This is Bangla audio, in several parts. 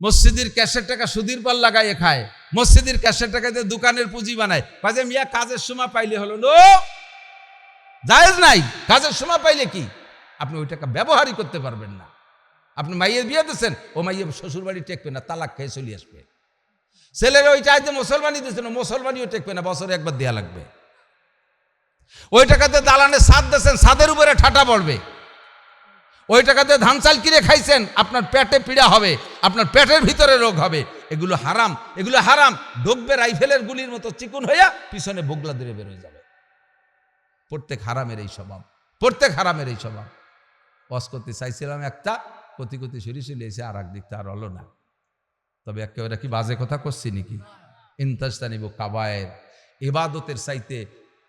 মসজিদের ক্যাশের টাকা সুদের পর লাগাইয়ে খায়, মসজিদের ক্যাশের টাকা দিয়ে দোকানের পুঁজি বানায়। কাজে মিয়া কাজের সময় পাইলে হলো নো, জায়েজ নাই। কাজের সময় পাইলে কি আপনি ওই টাকা ব্যবহারই করতে পারবেন না। আপনি মাইয়ের বিয়ে দিচ্ছেন, ও মাইয়ে শ্বশুর বাড়ি টেকবে না, তালাক খেয়ে চলে আসবে। ছেলেরা ওই চাইতে মুসলমানি দিচ্ছেন, মুসলমানিও টেকবে না, বছরে একবার দেয়া লাগবে। ওই টাকাতে দালানে ছাদ দিচ্ছেন, ছাদের উপরে ঠাটা পড়বে। ওই টাকাতে ধান চাল কিনে খাইছেন, আপনার পেটে পীড়া হবে, আপনার পেটের ভিতরে রোগ হবে। এগুলো হারাম, এগুলো হারাম। ঢুকবে রাইফেলের গুলির মতো চিকুন হইয়া পিছনে বগলা দিয়ে বের হয়ে যাবে। প্রত্যেক হারামের এই স্বভাব, প্রত্যেক হারামের এই স্বভাব। ওয়াজ করতে চাইছিলাম একটা, কতি কতি সরি চলে এসে আর এক দিকটা আর হলো না। তবে একেবারে কি বাজে কথা করছি নাকি? ইনতাজতানিবু কাবায়ের, ইবাদতের চাইতে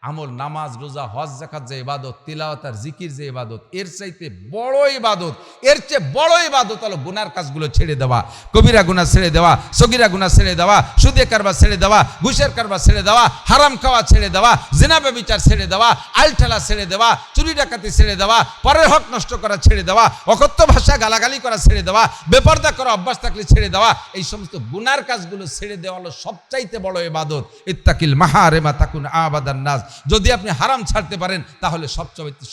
আমল, নামাজ, রোজা, হজ, যাকাত যে ইবাদত, তিলাওয়াত আর জিকির যে ইবাদত, এর চাইতে বড় ইবাদত, এর চেয়ে বড় ইবাদত হলো গুনার কাজগুলো ছেড়ে দেওয়া। কবিরা গুনাহ ছেড়ে দেওয়া, সগীরা গুনাহ ছেড়ে দেওয়া, সুদে কারবার ছেড়ে দেওয়া, ঘুষের কারবার ছেড়ে দেওয়া, হারাম খাওয়া ছেড়ে দেওয়া, জিনা ব্যভিচার ছেড়ে দেওয়া, আলঠেলা ছেড়ে দেওয়া, চুরি ডাকাতি ছেড়ে দেওয়া, পরের হক নষ্ট করা ছেড়ে দেওয়া, অকথ্য ভাষা গালাগালি করা ছেড়ে দেওয়া, বেপরদা করা অভ্যাস থাকলে ছেড়ে দেওয়া। এই সমস্ত গুনার কাজগুলো ছেড়ে দেওয়া হলো সবচাইতে বড় ইবাদত। ইত্তাকিল মাহারিমা তাকুন আবাদান নাস। যদি আপনি হারাম ছাড়তে পারেন তাহলে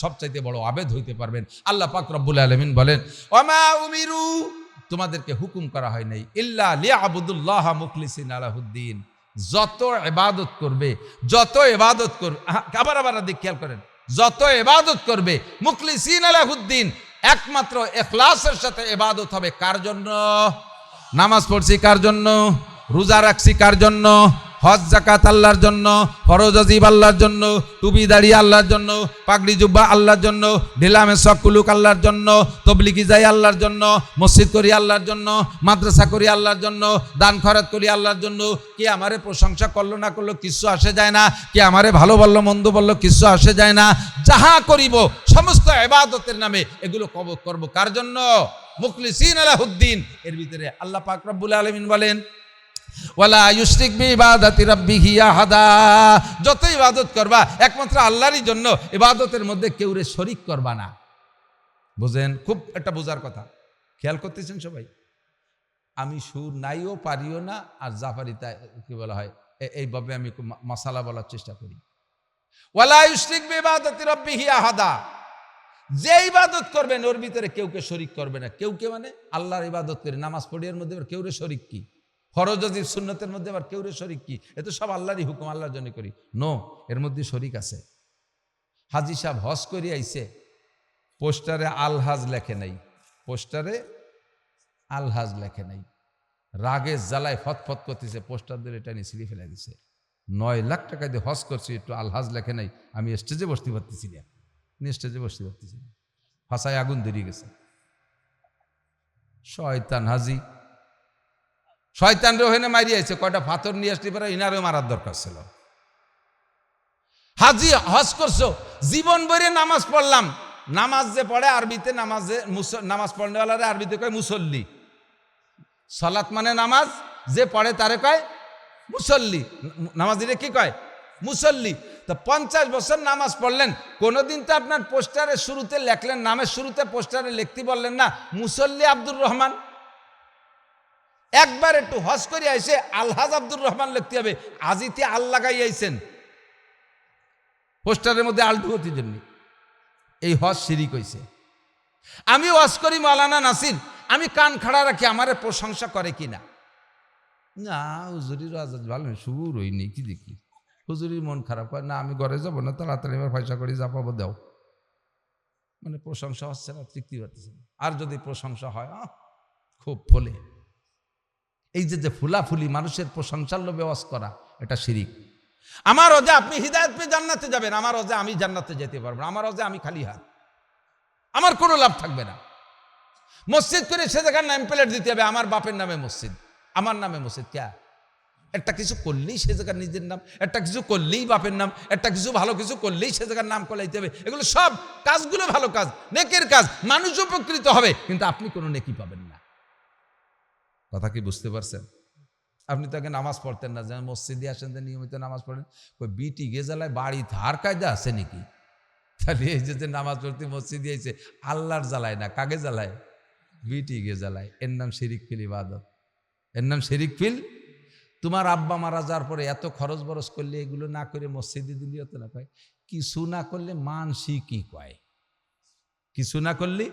সবচাইতে বড় আবেদ হইতে পারবেন। আল্লাহ পাক রব্বুল আলামিন বলেন, ওয়ামা উমিরু, তোমাদেরকে হুকুম করা হয় নাই ইল্লা লিয়াবুদুল্লাহ মুখলিসিনা লাহুদ্দিন। যত ইবাদত করবে, যত ইবাদত করবে, আবার দিক খেয়াল করেন, যত ইবাদত করবে মুখলিসিনা লাহুদ্দিন, একমাত্র ইখলাসের সাথে ইবাদত হবে। কার জন্য? নামাজ পড়ছি কার জন্য? রোজা রাখছি কার জন্য? হজ যাকাত আল্লাহর জন্য, ফরজ ওয়াজিব আল্লাহর জন্য, টুপি দাড়ি আল্লাহর জন্য, পাগড়ি জুব্বা আল্লাহর জন্য, ঢিলামে সকুলুক আল্লাহর জন্য, তবলিগি যাই আল্লাহর জন্য, মসজিদ করি আল্লাহর জন্য, মাদ্রাসা করি আল্লাহর জন্য, দান খয়রাত করি আল্লাহর জন্য। কে আমারে প্রশংসা করলো না করলো কিছু আসে যায় না, কে আমারে ভালো বললো মন্দ বললো কিছু আসে যায় না। যাহা করিব সমস্ত ইবাদতের নামে এগুলো করব কার জন্য? মুখলিসিন লাহুদ্দিন। এর ভিতরে আল্লাহ পাক রব্বুল আলামিন বলেন, ওয়ালা ইউশরিক বিইবাদাতি রাব্বিহি আহাদা। যত ইবাদত করবা একমাত্র আল্লাহরই জন্য, ইবাদতের মধ্যে কেউরে শরীক করবা না। বুঝেন? খুব একটা বোঝার কথা, খেয়াল করতেছেন সবাই? আমি সুর নাইও পারিও না, আর জাফারিতা কি বলা হয় এইভাবে আমি মাসালা বলার চেষ্টা করি। ওয়ালা ইউশরিক বিইবাদাতি রাব্বিহি আহাদা। যে ইবাদত করবেন ওর ভিতরে কেউকে শরীক করবে না। কেউকে মানে আল্লাহর ইবাদত করে নামাজ পড়ি, এর মধ্যে কেউরে শরীক কি? ফরজ ওয়াজিব সুন্নতের মধ্যে আবার কেউরে শরীক কি? এ তো সব আল্লাহরই হুকুম, আল্লাহর জন্য করি। নো, এর মধ্যে শরীক আছে। হাজি সাহেব হজ করে আইছে, পোস্টারে আলহাজ লেখে নাই, পোস্টারে আলহাজ লেখে নাই। রাগে জ্বালায় ফতফত করতেছে, পোস্টার দিয়ে এটা নিয়ে ছিঁড়ে ফেলে দিছে। 9 লাখ টাকা দিয়ে হজ করছি, একটু আলহাজ লেখে নাই, আমি স্টেজে বসতে পারতেছি না, স্টেজে বসতে পারতেছি না, ফাঁসায় আগুন ধরিয়ে গেছে। শয়তান হাজি, শয়তান রোহেনে মারিয়েছে, কয়টা পাথর নিয়ে আসতে পারে, ইনারও মারার দরকার ছিল। হাজি হজ করছো, জীবন ভরে নামাজ পড়লাম। নামাজ যে পড়ে আরবিতে, নামাজ পড়নেওয়ালারে আরবিতে কয় মুসল্লি। সালাত মানে নামাজ, যে পড়ে তারে কয় মুসল্লি। নামাজিরে কি কয়? মুসল্লি। তো 50 বছর নামাজ পড়লেন, কোনোদিন তো আপনার পোস্টারে শুরুতে লেখলেন, নামের শুরুতে পোস্টারে লিখতে বললেন না মুসল্লি আব্দুর রহমান। একবার একটু হজ করে আইসে আলহাজ আব্দুর রহমান লিখতে হবে, আজিতে আল লাগাই আইছেন পোস্টারের মধ্যে আলটু হতে জন্য। এই হজ শিরিক হইছে। আমি হজ করি মাওলানা নাসির, আমি কান খাড়া রাখি, আমারে প্রশংসা করে কিনা? না, হুজুরির আজাদ ভালো সুর হইনি, কি দেখি হুজুরির মন খারাপ হয় না, আমি ঘরে যাবো না, তাড়াতাড়ি এবার পয়সা করে যা পাবো দাও। মানে প্রশংসা হচ্ছে না, তৃপ্তি পাচ্ছে না। আর যদি প্রশংসা হয় খুব ফলে, এই যে ফুলাফুলি মানুষের প্রশংসার লোভে ওয়াজ করা, এটা শিরিক। আমার ওজে আপনি হিদায়াত পেয়ে জান্নাতে যাবেন, আমার ওজে আমি জান্নাতে যেতে পারবো না, আমার ওজে আমি খালি হাত, আমার কোনো লাভ থাকবে না। মসজিদ করে সে জায়গার নাম প্লেট দিতে হবে, আমার বাপের নামে মসজিদ, আমার নামে মসজিদ। ক্যা? একটা কিছু করলেই সে জায়গার নিজের নাম, একটা কিছু করলেই বাপের নাম, একটা কিছু ভালো কিছু করলেই সে জায়গার নাম কলাইতে হবে। এগুলো সব কাজগুলো ভালো কাজ, নেকের কাজ, মানুষ উপকৃত হবে, কিন্তু আপনি কোনো নেকি পাবেন না। কথা কি বুঝতে পারছেন? আপনি তাকে নামাজ পড়তেন না, যেমন মসজিদে আসেন নিয়মিত নামাজ পড়েন, ওই বিটি গেজালায় বাড়ি ধার কায়দা আছে নাকি? তাহলে এই যে নামাজ পড়তে মসজিদে এসে আল্লাহর জ্বালায় না, কাকে জ্বালায়? বিটি গে জ্বালায়। এর নাম শিরিক ফিল ইবাদত। এর নাম শিরিক ফিল। তোমার আব্বা মারা যাওয়ার পরে এত খরচ বরচ করলে এগুলো না করে মসজিদে দিলি হতো না? কয় কিছু না করলে মানসি কি কয়, কিছু না করলে।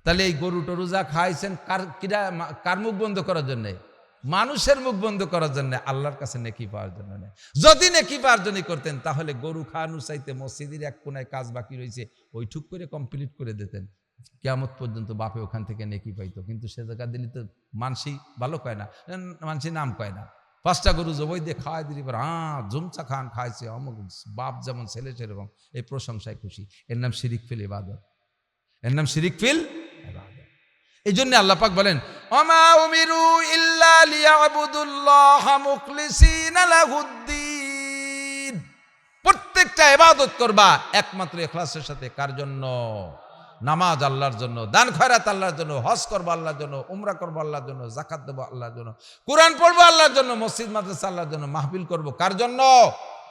তাহলে এই গরু টরু যা খাইছেন কার মুখ বন্ধ করার জন্যে? মানুষের মুখ বন্ধ করার জন্য, আল্লাহর কাছে নেকি পাওয়ার জন্য নয়। যদি নেকি পাওয়ার জন্য করতেন তাহলে গরু খাওয়ানো চাইতে মসজিদের এক কোনায় কাজ বাকি রয়েছে ওই ঠুক করে কমপ্লিট করে দিতেন, কিয়ামত পর্যন্ত বাপে ওখান থেকে নেকি পাইতো। কিন্তু সে জায়গা দিলি তো মানসি ভালো কয় না, মানসি নাম কয় না। 5টা গরু জবই দিয়ে খাওয়াই দিলি পর জুমচা খান খাইছে অমুক, বাপ যেমন ছেলে সেরকম, এই প্রশংসায় খুশি। এর নাম শিরিক ফিল ইবাদত, এর নাম শিরিক ফিল ইবাদত। এই জন্য আল্লাহ পাক বলেন ওমা উমিরু ইল্লা লিয়াবুদুল্লাহ মুখলিসিনা লাহুদ্দিন। প্রত্যেকটা ইবাদত করবা একমাত্র ইখলাসের সাথে। কার জন্য? নামাজ আল্লাহর জন্য, দান খয়রাত আল্লাহর জন্য, হজ করবো আল্লাহর জন্য, উমরা করবো আল্লাহর জন্য, যাকাত দেবো আল্লাহর জন্য, কোরআন পড়বো আল্লাহর জন্য, মসজিদ মাদ্রাসা আল্লাহর জন্য, মাহফিল করবো কার জন্য?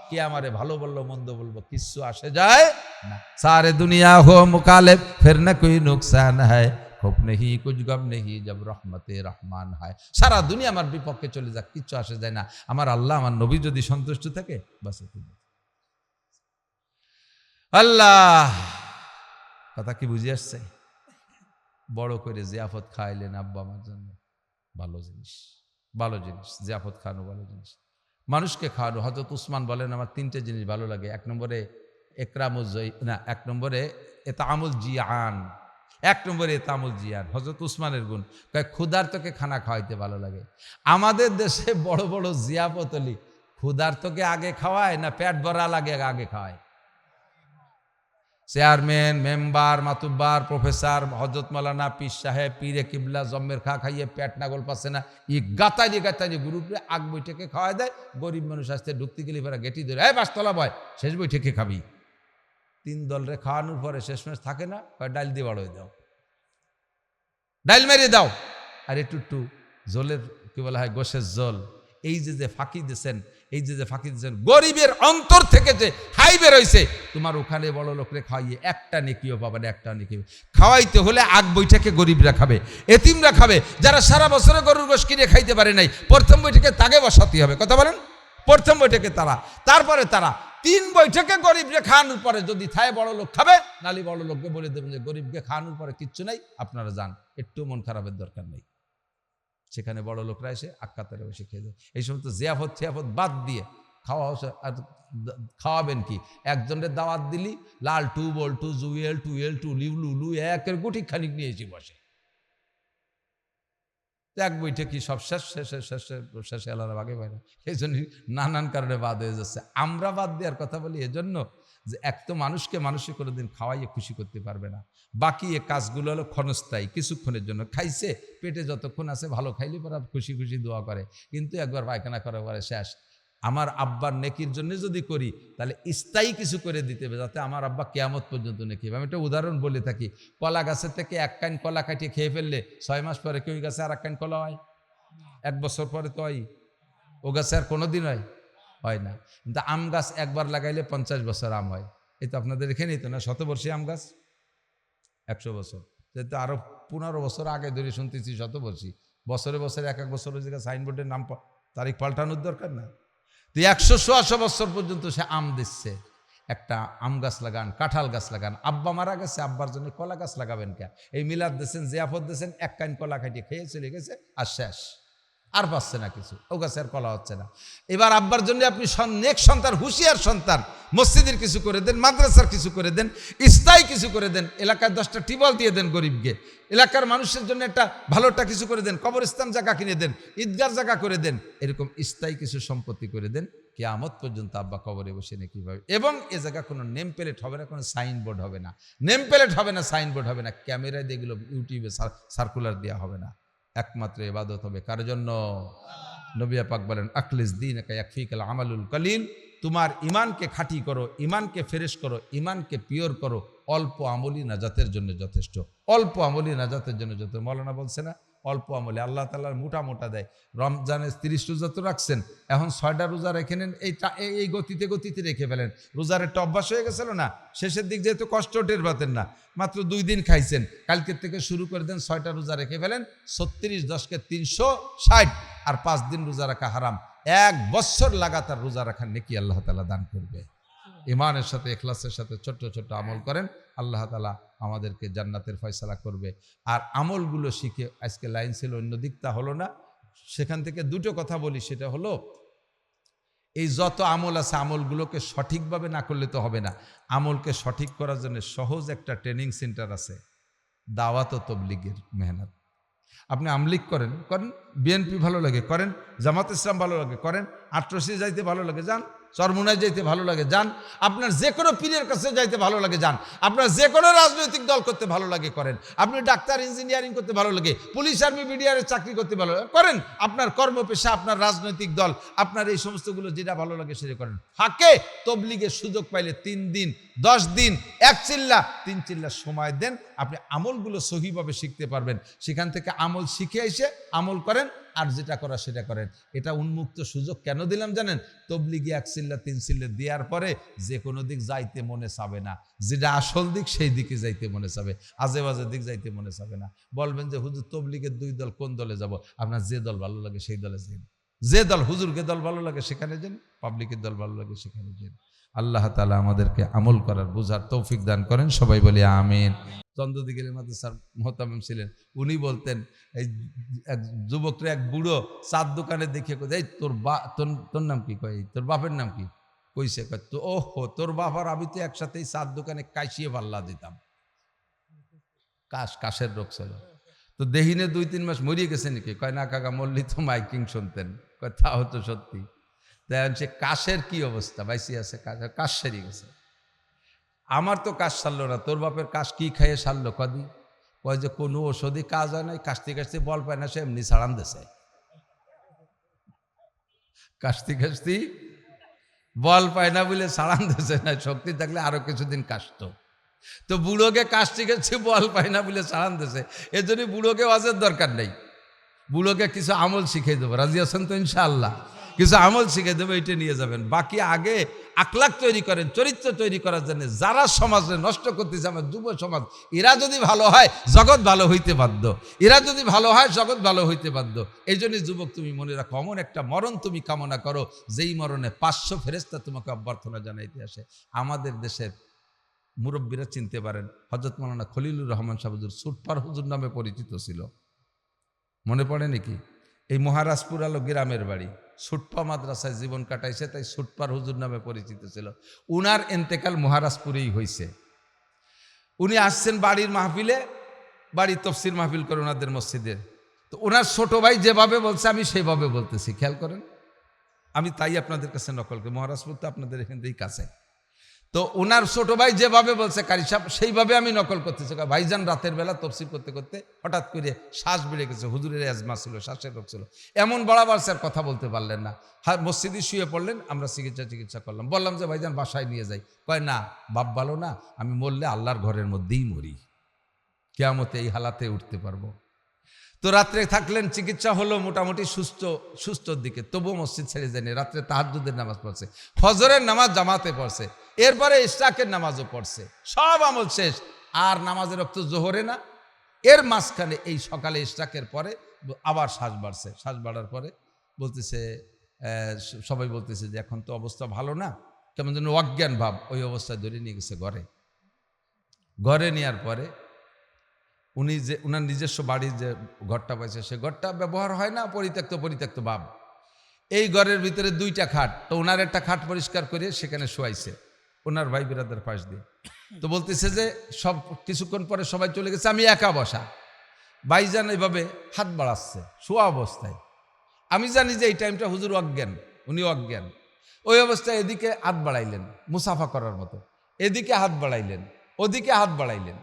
কে আমারে ভালো বললো মন্দ বলবো কিচ্ছু আসে যায় না। সারে দুনিয়া হো মুকালেব ফির না কোই নুকসান হয়, খুব নেহি কুছ গম নেহি জব রহমতে রহমান হয়। সারা দুনিয়া আমার বিপক্ষে চলে যাক, কিচ্ছু আসে যায় না। আমার আল্লাহ আমার নবী যদি সন্তুষ্ট থাকে বাস। আল্লাহ কথা কি বুঝে আসছে? বড় করে জিয়াফত খাইলেন আব্বা আমার জন্য, ভালো জিনিস, ভালো জিনিস। জিয়াফত খাওয়ানো ভালো জিনিস, মানুষকে খাওয়ানো। হযরত উসমান বলেন আমার 3টে জিনিস ভালো লাগে। 1 নম্বরে একরামুল না, 1 নম্বরে ইতামুল জিয়ান, 1 নম্বরে ইতামুল জিয়ান। হযরত উসমানের গুণ, কয় ক্ষুধার্তকে খানা খাওয়াইতে ভালো লাগে। আমাদের দেশে বড় বড় জিয়াফত হলি ক্ষুধার্তকে আগে খাওয়ায় না পেট ভরা লাগে আগে খাওয়ায়? চেয়ারম্যান, মেম্বার, মাতুব্বার, প্রফেসর, হজরত মাওলানা, পীর সাহেব, পীরে কিবলা জম্মের খা খাইয়ে পেট নাগল পাচ্ছে না, ই গাতাইয়ে গাতাইয়ে গ্রুপে আগ বৈঠকে খাওয়াই দেয়। গরিব মানুষ আসতে ঢুকতে গেলে ফেরা গেটি ধরে এই 5তলা বয় শেষ বৈঠকে খাবি। 3 দলরে খাওয়ানোর পরে শেষমেশ থাকে না, ডাইল দিয়ে বাড়োয় দাও, ডাইল মেরে দাও, আর একটু জলের কি বলা হয় গোশের জল। এই যে ফাঁকি দিয়েছেন, এই যে ফাঁকি দিয়েছেন, গরিবের অন্তর থেকে যে হাই বেরোইছে, তোমার ওখানে বড় লোকরে খাওয়াইয়ে একটা নেকিও পাবে না, একটা নেকি। খাওয়াইতে হলে আগ বৈঠকে গরিবরা খাবে, এতিমরা খাবে, যারা সারা বছরে গরুর গোশ কিনে খাইতে পারে নাই, প্রথম বৈঠকে তাকে বসাতে হবে। কথা বলেন? প্রথম বৈঠকে তারা, তারপরে তারা 3 বৈঠকে গরিবকে খাওয়ানোর পরে যদি থায় বড় লোক খাবে, নালি বড় লোককে বলে দেবেন যে গরিবকে খাওয়ানোর পরে কিচ্ছু নাই, আপনারা যান, একটু মন খারাপের দরকার নেই। সেখানে বড় লোকরা এসে আক্কাতারে বসে খেয়ে দেয়। এই সমস্ত জিয়াফত ছিয়াফত বাদ দিয়ে আর খাওয়াবেন কি? একজনের দাওয়াত দিলি লাল টু বল্টু জুয়েল টুয়েল টুলিউ লুলু একের গুটি খানিক নিয়েছি বসে, এক বইটা কি সব শেষ শেষে শেষে শেষে আলাদা ভাগে পায় না। এই জন্য নানান কারণে বাদ হয়ে যাচ্ছে। আমরা বাদ দেওয়ার কথা বলি এজন্য যে এক তো মানুষকে মানুষে কোনোদিন খাওয়াইয়ে খুশি করতে পারবে না। বাকি এ কাজগুলো হলো ক্ষণস্থায়ী, কিছুক্ষণের জন্য। খাইছে, পেটে যতক্ষণ আছে ভালো খাইলে পরে খুশি খুশি দোয়া করে, কিন্তু একবার পায়খানা করার পরে শেষ। আমার আব্বার নেকির জন্য যদি করি তাহলে স্থায়ী কিছু করে দিতে হবে, যাতে আমার আব্বা কিয়ামত পর্যন্ত নেকি। আমি একটা উদাহরণ বলে থাকি, কলা গাছের থেকে 1 কান কলা কাটিয়ে খেয়ে ফেললে 6 মাস পরে কি ওই গাছে আর 1 কান কলা হয়? 1 বছর পরে তো হয়, ও গাছে আর কোনোদিন হয় না। কিন্তু আম গাছ একবার লাগাইলে 50 বছর আম হয়। এই তো আপনাদের এখানেই তো না, 100 আম গাছ 100 বছর, যেহেতু আরো 15 বছর আগে ধরে শুনতেছি 100 বছরে বছরে এক বছর ওই জায়গায় সাইনবোর্ডের নাম তারিখ পাল্টানোর দরকার না। তো 100 বছর পর্যন্ত সে আম দিচ্ছে। একটা আম গাছ লাগান, কাঁঠাল গাছ লাগান। আব্বা মারা গেছে, আব্বার জন্য কলা গাছ লাগাবেন কে? এই মিলাদ দিয়েছেন, জিয়াফত দিয়েছেন, 1 কান কলা খাইয়ে খেয়ে চলে গেছে, আর শেষ, আর পাচ্ছে না কিছু, ও গাছে আর কলা হচ্ছে না। এবার আব্বার জন্য আপনি নেক সন্তান, হুঁশিয়ার সন্তান, মসজিদের কিছু করে দেন, মাদ্রাসার কিছু করে দেন, স্থায়ী কিছু করে দেন, এলাকায় 10টা টিউবওয়েল দিয়ে দেন গরিবকে, এলাকার মানুষের জন্য একটা ভালোটা কিছু করে দেন, কবরস্থান জায়গা কিনে দেন, ঈদগার জায়গা করে দেন, এরকম স্থায়ী কিছু সম্পত্তি করে দেন। কিয়ামত পর্যন্ত আব্বা কবরে বসে নাকি পাবে। এবং এ জায়গা কোনো নেম প্লেট হবে না, কোনো সাইনবোর্ড হবে না, নেম প্লেট হবে না, সাইনবোর্ড হবে না, ক্যামেরায় দিয়ে এগুলো ইউটিউবে সার্কুলার দেওয়া হবে না। একমাত্র ইবাদত হবে কার জন্য? নবী পাক বলেন আখলিস দীনাকা ইয়াকফিকাল আমালুল কলিল, তোমার ইমানকে খাঁটি করো, ইমানকে ফ্রেশ করো, ইমানকে পিওর করো, অল্প আমলি নাজাতের জন্য যথেষ্ট, অল্প আমলি নাজাতের জন্য যথেষ্ট। মৌলানা বলছে না অল্প আমলে আল্লাহ তাআলার মোটা মোটা দেয়। রমজানে 30 রোজা তো রাখছেন, এখন 6টা রোজা রেখে নেন, এই গতিতে গতিতে রেখে ফেলেন। রোজার একটা অভ্যাস হয়ে গেছিল না, শেষের দিক যেহেতু কষ্ট টের পাতেন না, মাত্র 2 দিন খাইছেন, কালকের থেকে শুরু করে দেন 6টা রোজা রেখে ফেলেন। 36 10 = 360, আর 5 দিন রোজা রাখা হারাম। 1 বছর লাগাতার রোজা রাখার নেকি আল্লাহ তাআলা দান করবে। ইমানের সাথে ইখলাসের সাথে ছোট্ট ছোট্ট আমল করেন, আল্লাহ তাআলা আমাদেরকে জান্নাতের ফয়সালা করবে। আর আমলগুলো শিখে, আজকে লাইন ছিল অন্য দিকটা হলো না, সেখান থেকে দুটো কথা বলি। সেটা হলো, এই যত আমল আছে আমলগুলোকে সঠিকভাবে না করলে তো হবে না। আমলকে সঠিক করার জন্য সহজ একটা ট্রেনিং সেন্টার আছে, দাওয়াত ও তবলিগের মেহনত। আপনি আমলিগ করেন, বিএনপি ভালো লাগে করেন, জামাত ইসলাম ভালো লাগে করেন, আটরশি যাইতে ভালো লাগে যান, চরমুনায় যাইতে ভালো লাগে যান, আপনার যে কোনো পীরের কাছে যাইতে ভালো লাগে যান, আপনার যে কোনো রাজনৈতিক দল করতে ভালো লাগে করেন, আপনি ডাক্তার ইঞ্জিনিয়ারিং করতে ভালো লাগে, পুলিশ আর্মি বিডিআরের চাকরি করতে ভালো লাগে করেন, আপনার কর্মপেশা, আপনার রাজনৈতিক দল, আপনার এই সমস্তগুলো যেটা ভালো লাগে সেটা করেন। ফাঁকে তবলিগের সুযোগ পাইলে 3 দিন 10 দিন 1 চিল্লা 3 চিল্লা সময় দেন, আপনি আমলগুলো সহিভাবে শিখতে পারবেন। সেখান থেকে আমল শিখে এসে আমল করেন, আর যেটা করা সেটা করেন। এটা উন্মুক্ত সুযোগ কেন দিলাম জানেন? তবলিগি 1 চিল্লা 3 চিল্লা দেওয়ার পরে যে কোনো দিক যাইতে মনে চাবে না, যেটা আসল দিক সেই দিকে যাইতে মনে চাবে, আজে বাজে দিক যাইতে মনে চাবে না। বলবেন যে হুজুর তবলিগের 2 দল, কোন দলে যাব? আপনার যে দল ভালো লাগে সেই দলে যান, যে দল হুজুরকে দল ভালো লাগে সেখানে যান, পাবলিকের দল ভালো লাগে সেখানে যান। আল্লাহ তাআলা আমাদেরকে আমল করার বোঝার তৌফিক দান করেন, সবাই বলি আমিন। চন্দ্রদিগের মাদ্রাসার মোহতামিম ছিলেন, উনি বলতেন, এই এক যুবকরা, এক বুড়ো চার দোকানে দেখে কই, এই তোর নাম কি? কয় তোর বাপের নাম কি? কইছে, কয় তো ওহো তোর বাপ আর আমি তো একসাথেই চার দোকানে কাশিয়ে পাল্লা দিতাম। কাশের রোগ ছিল। তো দেহিনে 2-3 মাস মরিয়ে গেছে নাকি? কয় না কাকা, মল্লি তো মাইকিং শুনতেন। কয় তা হতো সত্যি। দেখেন সে কাশের কি অবস্থা, বাইসি আছে, কাশ সেরে গেছে। আমার তো কাশ সারলো না, তোর বাপের কাশ কি খাইয়ে সারলো? কদি কয় যে কোনো ওষুধই কাজ হয় নাই, কাশতে কাশতে বল পায় না, সে এমনি ছাড়ান দিছে। কাশতে বল পায় না বলে ছাড়ান দিছে না, শক্তি থাকলে আরো কিছুদিন কাশত। তো বুড়োকে কাশতে বল পায় না বলে ছাড়ান দিছে, এর জন্য বুড়োকে ওয়াজের দরকার নেই। বুড়োকে কিছু আমল শিখিয়ে দেবো, রাজি আছেন তো ইনশাআল্লাহ? কিছু আমল শিখে দেবো, এটা নিয়ে যাবেন। বাকি আগে আখলাক তৈরি করেন, চরিত্র তৈরি করার জন্য। যারা সমাজে নষ্ট করতেছে, আমার যুব সমাজ, এরা যদি ভালো হয় জগৎ ভালো হইতে বাধ্য, এরা যদি ভালো হয় জগৎ ভালো হইতে বাধ্য। এই জন্যই যুবক, তুমি মনে রাখো, এমন একটা মরণ তুমি কামনা করো যেই মরণে 500 ফেরেশতা তোমাকে অভ্যর্থনা জানাইতে আসে। আমাদের দেশের মুরব্বীরা চিনতে পারেন, হযরত মাওলানা খলিলুর রহমান সাহেব হুজুর সুটপার হুজুর নামে পরিচিত ছিল, মনে পড়ে নাকি? এই মহারাজপুর আলো গ্রামের বাড়ি, সুটপা মাদ্রাসায় জীবন কাটাইছে, তাই সুটপার হুজুর নামে পরিচিত ছিল। উনার এন্তেকাল মহারাজপুরেই হয়েছে। উনি আসছেন বাড়ির মাহফিলে, বাড়ির তফসির মাহফিল করে ওনাদের মসজিদের। তো ওনার ছোট ভাই যেভাবে বলছে আমি সেইভাবে বলতেছি, খেয়াল করেন। আমি তাই আপনাদের কাছে নকল করি, মহারাজপুর তো আপনাদের এখান থেকেই কাছে। তো ওনার ছোট ভাই যেভাবে বলছে কারি সাহেব, সেইভাবে আমি নকল করতেছি। ভাইজান রাতের বেলা তফসির করতে করতে হঠাৎ করে শ্বাস বেড়ে গেছে, হুজুরের অ্যাজমা ছিল, শ্বাসের রোগ ছিল, এমন বাড়াবার স্যার কথা বলতে পারলেন না। মসজিদে শুয়ে পড়লেন, আমরা চিকিৎসা করলাম। বললাম যে ভাইজান বাসায় নিয়ে যাই। কয় না, বাপ ভালো না, আমি মরলে আল্লাহর ঘরের মধ্যেই মরি, কিয়ামতে এই হালাতে উঠতে পারবো। তো রাত্রে থাকলেন, চিকিৎসা হলো, মোটামুটি সুস্থর দিকে, তবুও মসজিদ ছেড়ে যায়নি। রাত্রে তাহাজ্জুদের নামাজ পড়ছে, ফজরের নামাজ জামাতে পড়ছে, এরপরে ইশরাকের নামাজও পড়ছে, সব আমল শেষ। আর নামাজের রক্ত জোহরে না, এর মাঝখানে এই সকালে ইশরাকের পরে আবার শ্বাস বাড়ছে। শ্বাস বাড়ার পরে বলতেছে, সবাই বলতেছে যে এখন তো অবস্থা ভালো না, কেমন যেন অজ্ঞান ভাব। ওই অবস্থায় ধরে নিয়ে গেছে ঘরে নেওয়ার পরে উনি যে উনার নিজস্ব বাড়ির যে ঘরটা পাইছে, সে ঘরটা ব্যবহার হয় না, পরিত্যক্ত ভাব। এই ঘরের ভিতরে 2টা খাট, তো ওনার একটা খাট পরিষ্কার করে সেখানে শোয়াইছে ওনার ভাই বিরাদার পাশ দিয়ে। তো বলতেছে যে সব কিছুক্ষণ পরে সবাই চলে গেছে, আমি একা বসা। ভাইজান এইভাবে হাত বাড়াচ্ছে শোয়া অবস্থায়। আমি জানি যে এই টাইমটা হুজুর অজ্ঞান, উনি অজ্ঞান। ওই অবস্থায় এদিকে হাত বাড়াইলেন মুসাফা করার মতো, এদিকে হাত বাড়াইলেন, ওদিকে হাত বাড়াইলেন।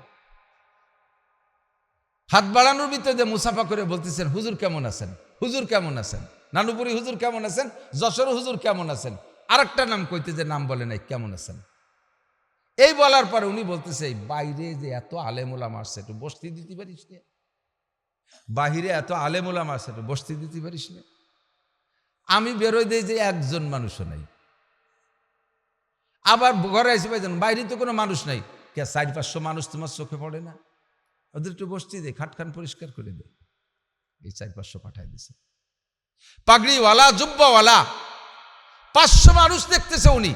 হাত বাড়ানোর ভিতরে যে মুসাফা করে বলতেছেন, হুজুর কেমন আছেন, হুজুর কেমন আছেন, নানুপুরি হুজুর কেমন আছেন, যশোর হুজুর কেমন আছেন, আরেকটা নাম কইতে যে নাম বলে নাই, কেমন আছেন। এই বলার পরে উনি বলতেছে, বাইরে যে এত আলেম ওলামা আসছে, একটু বসতে দিতে পারিস না? বাহিরে এত আলেম ওলামা আছে, বসতে দিতে পারিস না। আমি বেরোয় দিই যে একজন মানুষও নাই, আবার ঘরে এসে পাইছেন বাইরে তো কোনো মানুষ নাই, কে 400-500 মানুষ তোমার চোখে পড়ে না? ওদের একটু বসতে দে, খাটখান পরিষ্কার করে দে। এই 400-500 পাঠাই দিছে, পাগড়িওয়ালা জুব্বাওয়ালা 500 মানুষ দেখতেছে, উনি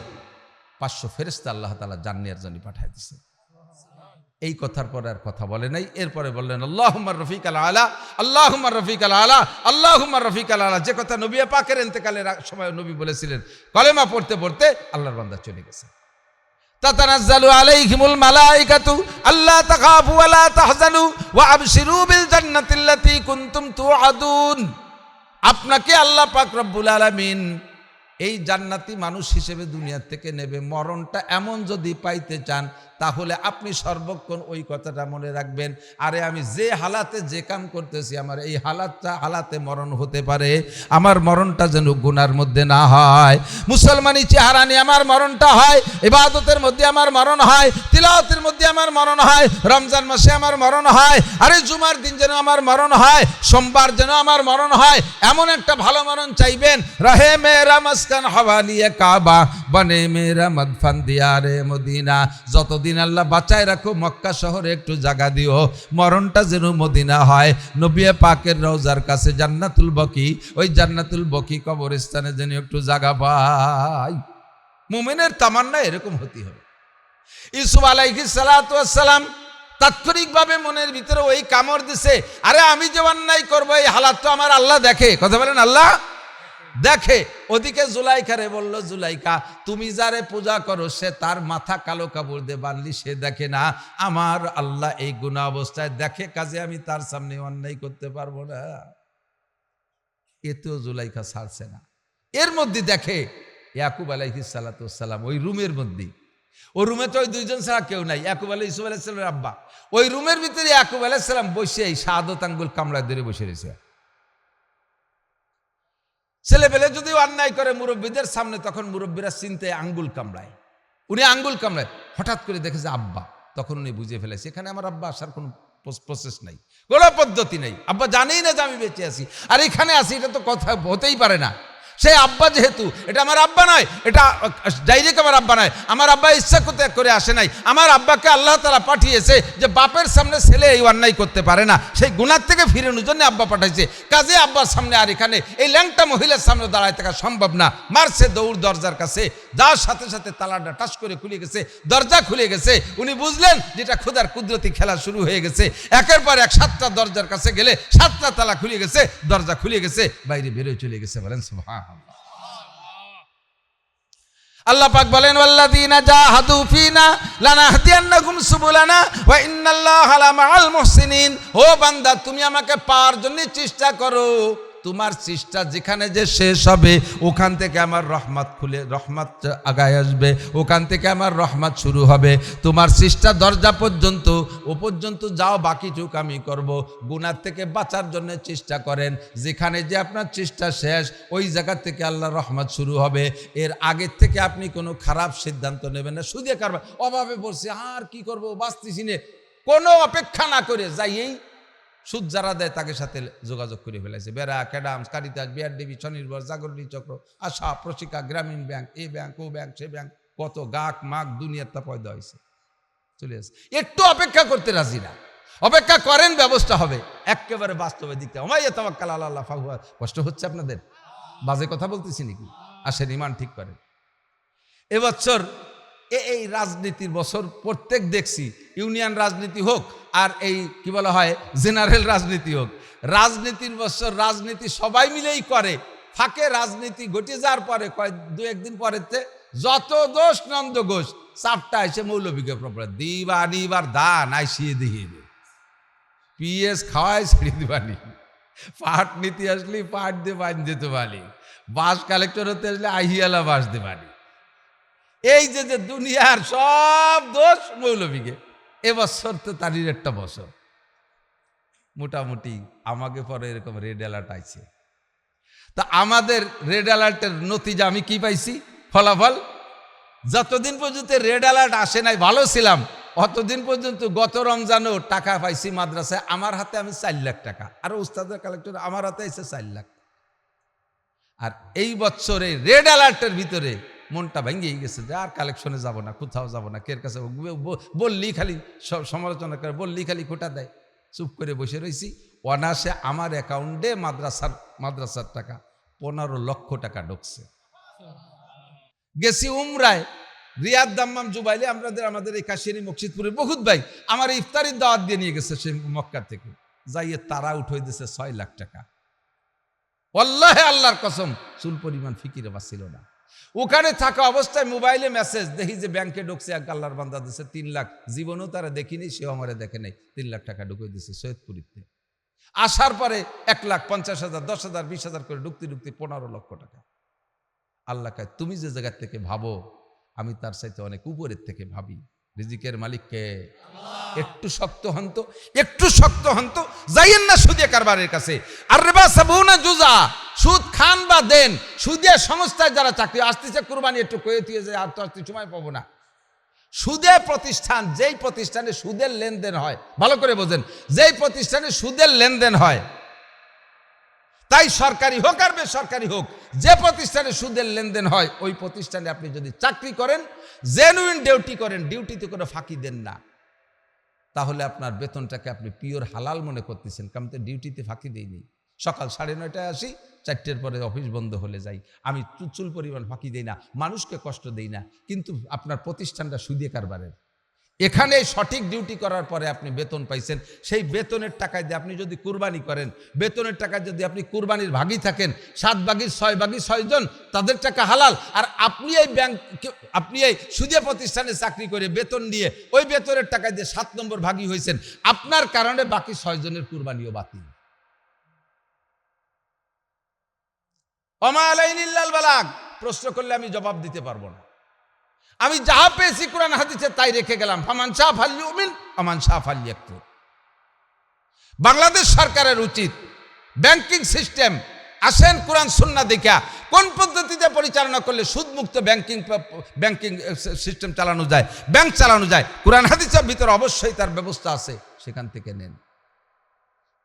500 ফেরেশতা আল্লাহ তাআলা জান্নাতের জন্য পাঠাই দিছে। এই কথার পরে আর কথা বলে নাই। এরপরে বললেন আল্লাহুম্মা রফিকাল আলা, আল্লাহুম্মা রফিকাল আলা, আল্লাহুম্মা রফিকাল আলা, যে কথা নবী পাকের ইন্তেকালের সময় নবী বলেছিলেন। কলেমা পড়তে পড়তে আল্লাহর বান্দা চলে গেছে। তাতানাজ্জালু আলাইহিমুল মালাইকাতু আল্লা তাখাফু ওয়া লা তাহজানু ওয়া আবশিরু বিল জান্নাতিল্লাতী কুনতুম তুআদুন। আপনাকে আল্লাহ পাক রব্বুল আলামিন এই জান্নাতি মানুষ হিসেবে দুনিয়া থেকে নেবে। মরণটা এমন যদি পাইতে চান তাহলে আপনি সর্বক্ষণ ওই কথাটা মনে রাখবেন, আরে আমি যে হালাতে যে কাম করতেছি আমার এই হালাতে মরণ হতে পারে, আমার মরণটা যেন গুনার মধ্যে না হয়। মুসলমানি চেহারা নিয়ে আমার মরণটা হয়, ইবাদতের মধ্যে আমার মরণ হয়, তিলাওয়াতের মধ্যে আমার মরণ হয়, রমজান মাসে আমার মরণ হয়, আরে জুমার দিন যেন আমার মরণ হয়, সোমবার যেন আমার মরণ হয়। এমন একটা ভালো মরণ চাইবেন, রহে মেরা মাসকান হাওয়ালিয়ে কাবা বনে মেরা মদফন দিয়ারে মদিনা। যতদিন আল্লাহ বাঁচায় রাখো মক্কা শহরে একটু জায়গা দিও, মরণটা যেন মদিনা হয়। নবী পাকের রওজার কাছে জান্নাতুল বকি, ওই জান্নাতুল বকি কবরস্থানে যেন একটু জায়গা পাই। মুমিনের তামান্না এরকম হতে হবে। ইউসুফ আলাইহিস সালাতু ওয়াস সালাম তাৎক্ষণিকভাবে মনের ভিতরে ওই কামড় দিছে, আরে আমি যে অন্যায় করবো এই হালাত তো আমার আল্লাহ দেখে। কথা বলেন আল্লাহ দেখে। ওদিকে জুলাইখারে বলল, জুলাইকা তুমি যারে পূজা করো সে তার মাথা কালো কাপড় দিয়ে বাঁধলি, সে দেখে না, আমার আল্লাহ এই গুনাহ অবস্থায় দেখে, কাজে আমি তার সামনে অন্যায় করতে পারবো না। এতেও জুলাইখা ছাড়ছে না। এর মধ্যে দেখে ইয়াকুব আলাইহিস সালাতু ওয়াস সালাম ওই রুমের মধ্যে, ওই রুমে তো ওই দুইজন ছাড়া কেউ নাই, ইয়াকুব আলাইহিস ইউসুফ আলাইহিস সালামের আব্বা। ওই রুমের ভিতরে ইয়াকুব আলাইহিস সালাম বসে এই শাহাদত আঙ্গুল কামড়ায় ধরে বসে রয়েছে। ছেলেপেলে যদি অন্যায় করে মুরব্বীদের সামনে, তখন মুরব্বীরা চিনতে আঙ্গুল কামড়ায়, উনি আঙ্গুল কামড়ায়। হঠাৎ করে দেখে যে আব্বা, তখন উনি বুঝে ফেলেছে এখানে আমার আব্বা আসার কোনো প্রসেস নাই, কোনো পদ্ধতি নেই, আব্বা জানেই না যে আমি বেঁচে আছি, আর এখানে আছি, এটা তো কথা হতেই পারে না। সে আব্বা যেহেতু, এটা আমার আব্বা নয়, এটা ডাইরেক্ট আমার আব্বা নয়, আমার আব্বা ইচ্ছা করে আসে নাই, আমার আব্বাকে আল্লাহ তাআলা পাঠিয়েছে যে বাপের সামনে ছেলে এই অন্যায় করতে পারে না, সেই গুনাহ থেকে ফিরানোর জন্য আব্বা পাঠাইছে। কাজে আব্বার সামনে আর এখানে এই ল্যাংটা মহিলার সামনে দাঁড়ায় থাকা সম্ভব না। মারছে দৌড় দরজার কাছে, যার সাথে সাথে তালাটা টাস করে খুলে গেছে, দরজা খুলে গেছে। উনি বুঝলেন যেটা খোদার কুদরতি খেলা শুরু হয়ে গেছে। একের পর এক 7টা দরজার কাছে গেলে 7টা তালা খুলে গেছে, দরজা খুলে গেছে, বাইরে বেরোয় চলে গেছে। বলেন সুবহানাল্লাহ। আল্লাহ পাক বলেন ওয়াল্লাযীনা জাহাদু ফিনা লানাহদিয়ান্নাহুম সুবুলানা ওয়া ইন্নাল্লাহা লামাআল মুহসিনিন। ও বান্দা, তুমি আমাকে পাওয়ার জন্য চেষ্টা করো, তোমার চেষ্টা যেখানে যে শেষ হবে ওখান থেকে আমার রহমত আগায় আসবে, ওখান থেকে আমার রহমত শুরু হবে। তোমার চেষ্টা দরজা পর্যন্ত, ও পর্যন্ত যাও, বাকিটুক আমি করব। গুনাহ থেকে বাঁচার জন্য চেষ্টা করেন, যেখানে যে আপনার চেষ্টা শেষ ওই জায়গা থেকে আল্লাহর রহমত শুরু হবে। এর আগের থেকে আপনি কোনো খারাপ সিদ্ধান্ত নেবেন না। সুদে কারবার, অভাবে পড়ছে, আর কি করব, বাঁচতেছি না, কোনো অপেক্ষা না করে যাইয়েই সুদ যারা দেয় তাকে সাথে যোগাযোগ করে ফেলেছে। বেড়া, ক্যাডামস, কারিতাস, বিআরডিবি, স্বনির্ভর, জাগরণী চক্র, আশা, প্রশিকা, গ্রামীণ ব্যাংক, এ ব্যাংক, ও ব্যাংক, সে ব্যাংক, কত গাক মাক দুনিয়ার তা পয়দা হয়েছে, চলে আসে। একটু অপেক্ষা করতে রাজি না। অপেক্ষা করেন, ব্যবস্থা হবে। একেবারে বাস্তবে দিকতে ওমাইয়া তাওয়াক্কাল আলাল্লাহ ফাহুয়া। কষ্ট হচ্ছে আপনাদের? বাজে কথা বলতেছি নাকি? আসেন, ইমান ঠিক করেন। এবছর এই রাজনীতির বছর প্রত্যেক দেখছি, ইউনিয়ন রাজনীতি হোক আর এই কি বলা হয় জেনারেল রাজনীতি হোক, রাজনীতির বছর রাজনীতি সবাই মিলেই করে। ফাঁকে রাজনীতি ঘটে যাওয়ার পরে দু একদিন পরেতে যত দোষ নন্দ ঘোষ চাপটা এসে মৌলবীকে প্রপার দিবার দান আইসিয়ে দিয়ে পিএস খাওয়ায় ছেড়ে দিবানি, পাট নীতি আসলে পাট দিয়ে বান যেতে পারি, বাস কালেক্টর হতে আসলে আহিয়ালা বাস দিয়ে পারি। এই যে দুনিয়ার সব দোষ মৌলবীকে। এবছর তো তারই একটা বছর, মোটামুটি আমাকে পরে এরকম রেড অ্যালার্ট আইছে। তা আমাদের রেড অ্যালার্টের নতিজা আমি কি পাইছি, ফলাফল, যতদিন পর্যন্ত রেড অ্যালার্ট আসে নাই ভালো ছিলাম, অতদিন পর্যন্ত গত রমজানও টাকা পাইছি মাদ্রাসায়, আমার হাতে আমি 4 লাখ টাকা, আর উস্তাদের কালেক্টর আমার হাতে এসে 4 লাখ। আর এই বছরে রেড অ্যালার্টের ভিতরে মনটা ভেঙেই গেছে যে আর কালেকশনে যাব না, কোথাও যাব না, কের কাছে বললি খালি সমালোচনা করে, বললি খালি খোটা দেয়। চুপ করে বসে রয়েছি। অনাসে আমার অ্যাকাউন্টে মাদ্রাসার টাকা 15 লক্ষ টাকা ঢুকছে। গেছি উমরায়, রিয়াদ দাম্মাম জুবাইলে আমাদের এই কাশিয়ারি মকসিদপুরের বহুত ভাই আমার ইফতারির দাওয়াত দিয়ে নিয়ে গেছে সে মক্কা থেকে, যাইয়ে তারা উঠে দিয়েছে 6 লাখ টাকা। আল্লাহে আল্লাহর কসম চুল পরিমাণ ফিকিরে বাঁচছিল না। ওখানে থাকা অবস্থায় মোবাইলে মেসেজ দেখি যে ব্যাংকে ঢুকছে, এক আল্লাহর বান্দা দিচ্ছে 3 লাখ, জীবনেও তারা দেখিনি, সেও আমারে দেখে নাই, 3 লাখ টাকা ঢুকে দিচ্ছে সৈয়দপুরিতে। আসার পরে 1,50,000, 10,000, 20,000 করে ঢুকতে 15 লক্ষ টাকা। আল্লাহ কয় তুমি যে জায়গা থেকে ভাবো আমি তার সাথে অনেক উপরের থেকে ভাবি। রিজিকের মালিককে। একটু শক্ত হন্ত, একটু শক্ত হন্ত, যাইয়েন না সুদে কারবারের কাছে। আর রিবা সাবুনা জুজা, সুদ খান বা দেন, সুদের সংস্থায় যারা চাকরি আসতেছে কুরবানি একটু কয়ে দিয়ে যায়, আর তো আসতে সময় পাবো না। সুদের প্রতিষ্ঠান, যেই প্রতিষ্ঠানে সুদের লেনদেন হয়, ভালো করে বোঝেন, যেই প্রতিষ্ঠানে সুদের লেনদেন হয়, তাই সরকারি হোক আর বেসরকারি হোক, যে প্রতিষ্ঠানে সুদের লেনদেন হয় ওই প্রতিষ্ঠানে আপনি যদি চাকরি করেন, জেনুইন ডিউটি করেন, ডিউটিতে কোনো ফাঁকি দেন না, তাহলে আপনার বেতনটাকে আপনি পিওর হালাল মনে করতেছেন। কারণ তো ডিউটিতে ফাঁকি দিইনি। সকাল 9:30টায় আসি, 4টের পরে অফিস বন্ধ হলে যাই। আমি চুল পরিমাণ ফাঁকি দিই না, মানুষকে কষ্ট দিই না। কিন্তু আপনার প্রতিষ্ঠানটা সুদে কারবারের। এখানে সঠিক ডিউটি করার পরে আপনি বেতন পাইছেন, সেই বেতনের টাকায় দিয়ে আপনি যদি কুরবানি করেন, বেতনের টাকায় যদি আপনি কুরবানির ভাগী থাকেন, 7 ভাগীর 6 ভাগী 6 জন, তাদের টাকা হালাল। আর আপনি এই সুদে প্রতিষ্ঠানে চাকরি করে বেতন দিয়ে ওই বেতনের টাকায় দিয়ে 7 নম্বর ভাগী হয়েছেন, আপনার কারণে বাকি 6 জনের কুরবানিও বাতিল। ওমা আলাইনিল্লাল বালাগ, প্রশ্ন করলে আমি জবাব দিতে পারবো না। আমি যাহা পেয়েছি কোরআন হাদিসে তাই রেখে গেলাম। ফামান শাআ ফালইউমিন ওমান শাআ ফালইয়াকফুর। বাংলাদেশ সরকারের উচিত ব্যাংকিং সিস্টেম, আসেন কোরআন সুন্নাহ দেখা কোন পদ্ধতিতে পরিচালনা করলে সুদমুক্ত ব্যাংকিং সিস্টেম চালানো যায়, ব্যাংক চালানো যায়, কোরআন হাদিসের ভিতরে অবশ্যই তার ব্যবস্থা আছে, সেখান থেকে নেন।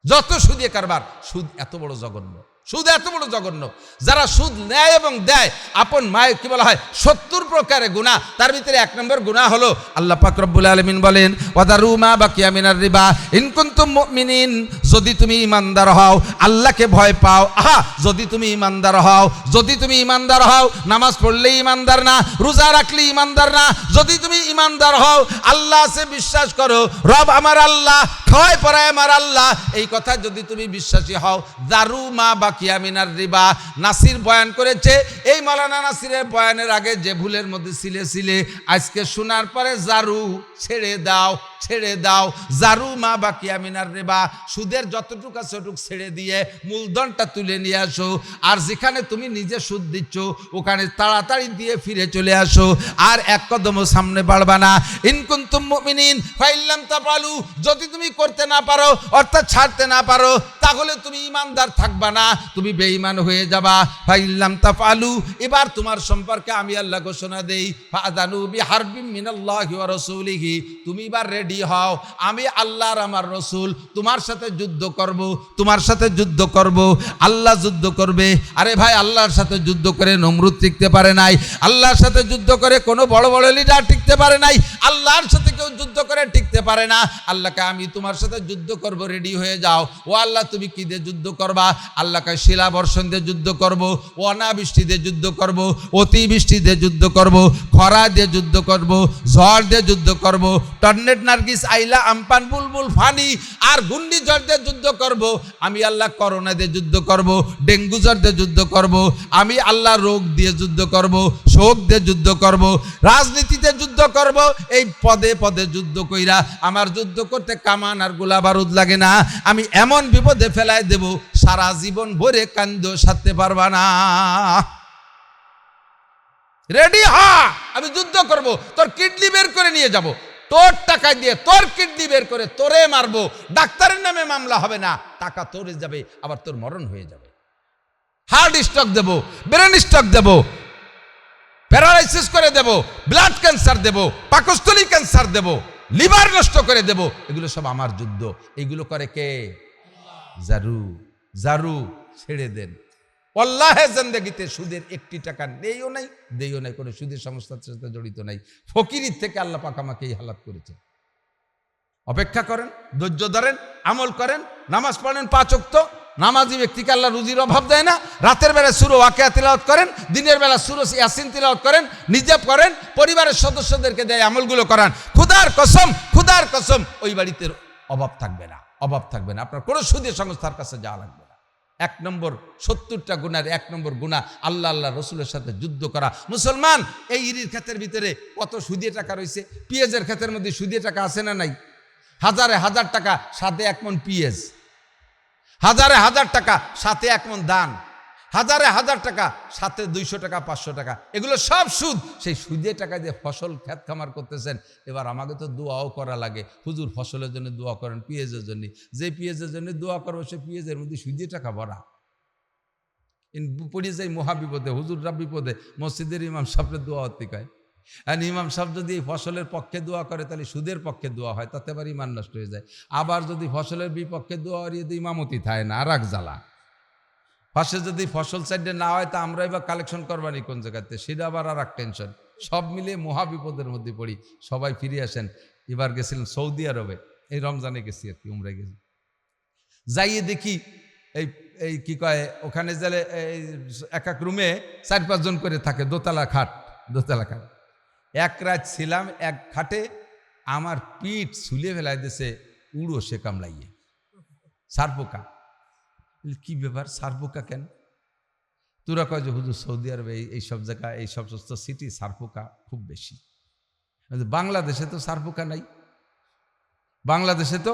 যত সুদে কারবার, সুদ এত বড় জঘন্য, সুদ এত বড় জঘন্য। যারা সুদ নেয় এবং দেয়, আপন মায়ের কি বলা হয় 70 প্রকারের গুনাহ, তার ভিতরে 1 নম্বর গুনাহ হলো আল্লাহ পাক রব্বুল আলামিন বলেন ওয়াদারু মা বাকিয়া মিনার রিবা ইন কুনতুম মুমিনিন, যদি তুমি ঈমানদার হও, আল্লাহকে ভয় পাও। আহা, যদি তুমি ঈমানদার হও, যদি তুমি ঈমানদার হও, নামাজ পড়লে ঈমানদার না, রোজা রাখলে ঈমানদার না, যদি তুমি ঈমানদার হও, আল্লাহ সে বিশ্বাস করো, রব আমার আল্লাহ, খাওয়ায় পড়ায় আমার আল্লাহ, এই কথা যদি তুমি বিশ্বাসী হও, দারু মা বাকিয়া মিনার রিবা। নাসির বয়ান করেছে, এই মাওলানা নাসিরের বয়ানের আগে যে ভুলের মধ্যে ছিলে আজকে শোনার পরে জারু ছেড়ে দাও, ছেড়ে দাও। জারু মা বাকিয়া মিনার রিবা, সুদের যতটুকু আছে ততটুক ছেড়ে দিয়ে মূলধনটা তুলে নিয়ে আসো। আর যেখানে তুমি নিজে সুদ দিচ্ছ ওখানে তাড়াতাড়ি দিয়ে ফিরে চলে আসো, আর 1 কদমও সামনে বাড়বা না। ইন কুনতুম মুমিনিন ফাইল্লাম তাফালু, যদি তুমি করতে না পারো, অর্থাৎ ছাড়তে না পারো, তাহলে তুমি ঈমানদার থাকবা না, তুমি বেঈমান হয়ে যাবা। ফাইল্লাম তাফালু, এবার তোমার সম্পর্কে আমি আল্লাহ ঘোষণা দেই, ফাযানু বিহারবিম মিনাল্লাহি ওয়া রাসূলিহি, তুমি এবার রেডি হও, আমি আল্লাহ আর আমার রাসূল তোমার সাথে যুদ্ধ করব, তোমার সাথে যুদ্ধ করব, আল্লাহ যুদ্ধ করবে। আরে ভাই, আল্লাহর সাথে যুদ্ধ করে নমরুদ টিকতে পারে নাই, আল্লাহর সাথে যুদ্ধ করে কোনো বড় বড় লিডার টিকতে পারে নাই, আল্লাহর সাথে কেউ যুদ্ধ করে টিকতে পারে না। আল্লাহকে আমি তোমার সাথে যুদ্ধ করব, রেডি হয়ে যাও। ও আল্লাহ, তুমি কি দিয়ে যুদ্ধ করবা? আল্লাহকে শিলা বর্ষণ দিয়ে যুদ্ধ করব, অনাবৃষ্টি দিয়ে যুদ্ধ করব, অতিবৃষ্টি দিয়ে যুদ্ধ করব, খরা দিয়ে যুদ্ধ করব, ঝড় দিয়ে যুদ্ধ করব, টর্নেড নার্গিস আইলা আমপান বুলবুল ফানি আর ঘূর্ণিঝড় দিয়ে যুদ্ধ করব। আমি আল্লাহ করোনা দিয়ে যুদ্ধ করব, ডেঙ্গু জ্বর দিয়ে যুদ্ধ করব, আমি আল্লাহ রোগ দিয়ে যুদ্ধ করব, শোক দিয়ে যুদ্ধ করব, রাজনীতিতে যুদ্ধ করব। এই পদে পদে যুদ্ধ কইরা আমার যুদ্ধ করতে কামান আর গোলা বারুদ লাগে না। আমি এমন বিপদে ফেলায় দেব, সারা জীবন ভরে কান্দো সারতে পারবা না। রেডি হ, আমি যুদ্ধ করব, তোর কিডনি বের করে নিয়ে যাব, তোর টাকা দিয়ে তোর কিডনি বের করে তোরে মারবো। ডাক্তারের নামে মামলা হবে না, টাকা তোরে যাবে, আবার তোর মরণ হয়ে যাবে। হার্ট স্ট্রোক দেব, ব্রেন স্ট্রোক দেব, প্যারালাইসিস করে দেব, ব্লাড ক্যান্সার দেব, পাকস্থলী ক্যান্সার দেব। লিভার নষ্ট করে দেব, এগুলো সব আমার যুদ্ধ। এগুলো করে কে? জারু। জারু ছেড়ে দেন। আল্লাহে জিন্দেগিতে সুদের একটি টাকা নেইও নাই, দেইও নাই, কোনো সুদের সংস্থার সাথে জড়িত নাই। ফকিরির থেকে আল্লাহ পাক আমাকে এই হালাত করেছে। অপেক্ষা করেন, ধৈর্য ধরেন, আমল করেন, নামাজ পড়েন 5 ওয়াক্ত। নামাজি ব্যক্তিকে আল্লাহ রুজির অভাব দেয় না। রাতের বেলা সূরা ওয়াকিয়া তিলাওয়াত করেন, দিনের বেলা সূরা ইয়াসিন তিলাওয়াত করেন, নিজে করেন, পরিবারের সদস্যদেরকে দেয় আমলগুলো করান। খোদার কসম ওই বাড়িতে অভাব থাকবে না, অভাব থাকবে না। আপনার কোনো সুদের সংস্থার কাছে যাওয়া লাগবে না। 1 নম্বর 70টা গুনার 1 নম্বর গুনাহ আল্লাহ রসুলের সাথে যুদ্ধ করা। মুসলমান, এই ইরির ক্ষেতের ভিতরে কত সুদে টাকা রয়েছে। পেঁয়াজের ক্ষেতের মধ্যে সুদে টাকা আছে না নাই? হাজারে হাজার টাকা সাথে 1 মণ পেঁয়াজ, হাজারে হাজার টাকা সাথে 1 মণ ধান, হাজারে হাজার টাকা সাথে 200 টাকা 500 টাকা, এগুলো সব সুদ। সেই সুদে টাকা দিয়ে ফসল ক্ষেত খামার করতেছেন। এবার আমাকে তো দোয়াও করা লাগে, হুজুর ফসলের জন্য দোয়া করেন, পেঁয়াজের জন্য। যে পেঁয়াজের জন্য দোয়া করবো সে পেঁয়াজের মধ্যে সুদে টাকা ভরা। পড়ে যাই মহাবিপদে, হুজুররা বিপদে, মসজিদের ইমাম সাহেবের দোয়া হতে কয়। আর ইমাম সাহেব যদি এই ফসলের পক্ষে দোয়া করে তাহলে সুদের পক্ষে দোয়া হয়, তাতে আবার ইমান নষ্ট হয়ে যায়। আবার যদি ফসলের বিপক্ষে দোয়া হরিয়ে দিয়ে ইমামতি থাকে না, আর এক জ্বালা। পাশে যদি ফসল সাইডে না হয় তা আমরাই বা কালেকশন করবানি কোন জায়গাতে, সেটা আবার আর এক টেনশন। সব মিলিয়ে মহাবিপদের মধ্যে পড়ি। সবাই ফিরে আসেন। এবার গেছিলাম সৌদি আরবে, এই রমজানে গেছি আর কি, উমরায় গেছি। যাইয়ে দেখি এই কি কয়, ওখানে গেলে এক রুমে 4-5 জন করে থাকে, দোতলা খাট। এক রাত ছিলাম এক খাটে, আমার পিঠ ছুলে ফেলাই দিয়েছে উড়ো সে কামলাইয়ে, সারপোকা। কি ব্যাপার, সারপোকা কেন? তোরা কয় যে হুজুর সৌদি আরবে এইসব জায়গা, এই সমস্ত সিটি সারপোকা খুব বেশি। বাংলাদেশে তো সারপোকা নাই। বাংলাদেশে তো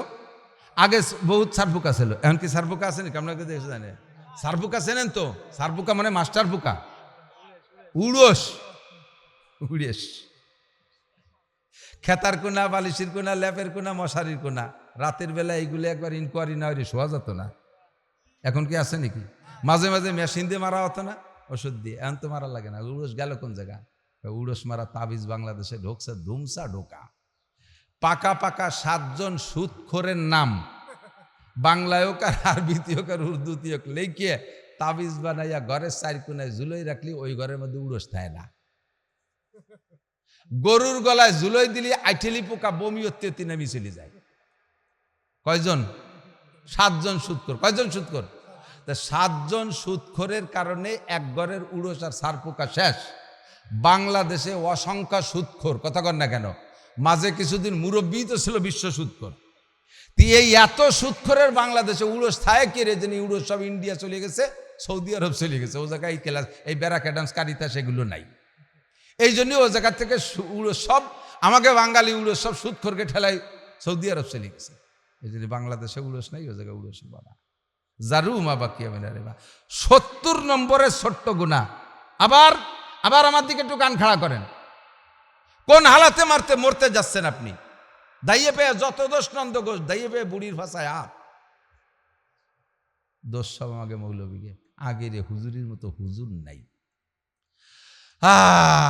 আগে বহুত সারপোকা ছিল, এখন কি সারপোকা আছে নাকি? আপনাকে দেখে জানে সারপোকা চেনেন তো? সারপোকা মানে মাস্টার পোকা, উড়োস। খেতার কোনা, বালিশের কোনা, ল্যাপের কোনা, মশারির কোনা। রাতের বেলা এইগুলো একবার ইনকোয়ারি না হলে শোয়া যেত না। এখন কি আছে নাকি? মাঝে মাঝে মেশিন দিয়ে মারা হতো না, ওষুধ দিয়ে। এখন তো মারা লাগে না। উড়োস গেল কোন জায়গা? উড়োস মারা তাবিজ বাংলাদেশে ঢোকছে ধুমসা ঢোকা। পাকা 7 জন সুদখোরের নাম বাংলায় হোক আর আরবিতে হোক আর উর্দুতে হোক লেখিয়ে তাবিজ বানাইয়া ঘরের 4 কোনায় ঝুলোই রাখলি, ওই ঘরের মধ্যে উড়োস থাকে না। গরুর গলায় ঝুলোই দিলি আইঠেলি পোকা বমি হতে নেমে চলে যায়। কয়জন? 7 জন সুদখোর। কয়জন সুদখোর? 7 জন সুদখোরের কারণে এক ঘরের উড়োস আর সার পোকা শেষ। বাংলাদেশে অসংখ্য সুদখোর, কথা কর না কেন? মাঝে কিছুদিন মুরব্বী তো ছিল বিশ্ব সুদখোর। এই এত সুদখোরের বাংলাদেশে উড়োস থাকে কে রে? যিনি উড়োস সব ইন্ডিয়া চলে গেছে, সৌদি আরব চলে গেছে। ও জায়গায় এই ক্লাস, এই ব্যারাকা ডান্স, কারিতা সেগুলো নাই। এই জন্য ও জায়গা থেকে উড়োস সব, আমাকে বাঙালি উড়োস সব সুদখোরকে ঠেলাই সৌদি আরব চলে গেছে। এই জন্য বাংলাদেশে উড়োস নাই, ও জায়গায় উড়োস বানা। জারু মা বাকি আমি রে বা। 70 নম্বরের ছোট্ট গুনাহ। আবার আমার দিকে একটু কান খাড়া করেন। কোন হালাতে মরতে যাচ্ছেন আপনি? দাইয়ে পেয়ে যত দোষ নন্দ ঘোষ, দাইয়ে পেয়ে বুড়ির ভাষায় হাত দোষ সব আমাকে মৌলবীকে। আগের হুজুরির মতো হুজুর নাই।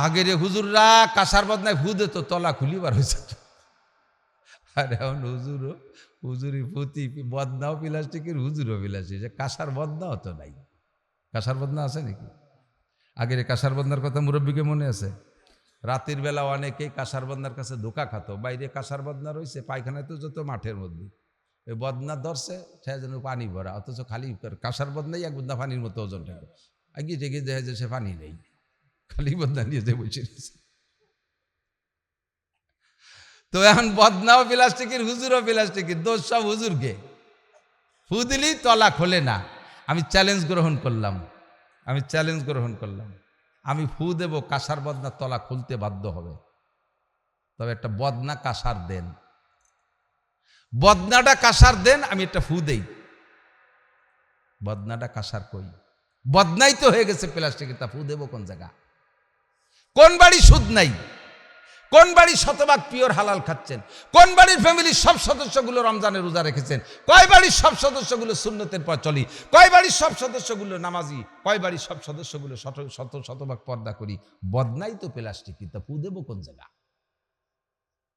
আগের হুজুররা কাঁসার বদনায় ফু দিত, তলা খুলিবার হয়েছে। আর এখন হুজুরি পুঁতি বদনাও প্লাস্টিকের, হুজুরও প্লাস্টিক। কাঁসার বদনাও তো নাই। কাঁসার বদনা আছে নাকি? আগের কাঁসার বদনার কথা মুরব্বীকে মনে আছে? রাতের বেলা অনেকেই কাঁসার বদনার কাছে ধোকা খাতো। বাইরে কাঁসার বদনা রয়েছে, পায়খানায় তো যত মাঠের মধ্যে। ওই বদনা ধরছে, সে যেন পানি ভরা, অথচ খালি কাঁসার বদনাই এক বদনা পানির মতো ওজন থাকে। এগিয়ে টেগিয়ে দেখা যায় সে পানি নেই, খালি বদনা নিয়ে যে বসে রয়েছে। তো এখন বদনাও প্লাস্টিকের, হুজুরও প্লাস্টিকের, দোষ সব হুজুরকে। ফু দিলি তলা খোলে না। আমি চ্যালেঞ্জ গ্রহণ করলাম, আমি ফু দেব, কাঁসার বদনা তলা খুলতে বাধ্য হবে। তবে একটা বদনা কাঁসার দেন, বদনাটা কাঁসার দেন, আমি একটা ফু দেই। বদনাটা কাঁসার কই? বদনাই তো হয়ে গেছে প্লাস্টিকের, তা ফু দেব কোন জায়গা? কোন বাড়ি সুদ নাই? কোন বাড়ির শতভাগ পিওর হালাল খাচ্ছেন? কোন বাড়ির ফ্যামিলির সব সদস্যগুলো রমজানের রোজা রেখেছেন? কয় বাড়ির সব সদস্যগুলো সুন্নতের পর চলি? কয় বাড়ির সব সদস্যগুলো নামাজি? কয় বাড়ির সব সদস্যগুলো শতভাগ পর্দা করি? বদনাই তো প্লাস্টিক, তা ফু দেব কোন জায়গা?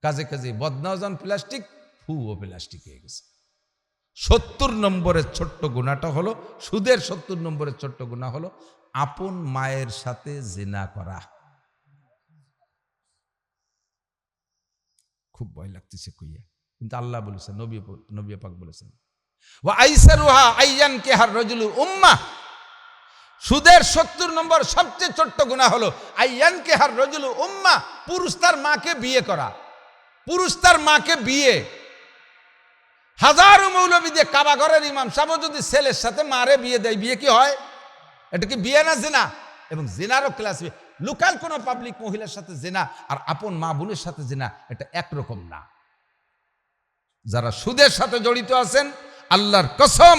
কাজে কাজে বদনাও যেন প্লাস্টিক, ফুও প্লাস্টিক হয়ে গেছে। 70 নম্বরের ছোট্ট গুনাহটা হলো, সুদের 70 নম্বরের ছোট্ট গুনাহ হলো আপন মায়ের সাথে জিনা করা। খুব ভয় লাগতেছে কইয়া, কিন্তু আল্লাহ বলেছেন, নবী পাক বলেছেন, ওয়া আইসারুহা আইয়ান কাহার রাজুলু উম্মাহ। সুদের 70 নম্বর সবচেয়ে ছোট্ট গুনাহ হলো আইয়ান কাহার রাজুলু উম্মাহ, পুরুষ তার মাকে বিয়ে করা। পুরুষ তার মাকে বিয়ে, হাজারো মৌলবী দিয়ে কাবা ঘরের ইমাম সাহেব যদি ছেলের সাথে মারে বিয়ে দেয়, বিয়ে কি হয়? এটা কি বিয়ে না জিনা? এবং জিনারও ক্লাস, লোকাল কোন পাবলিক মহিলার সাথে জিনা আর আপন মা বোনের সাথে জিনা এটা একরকম না। যারা সুদের সাথে জড়িত আছেন, আল্লাহর কসম,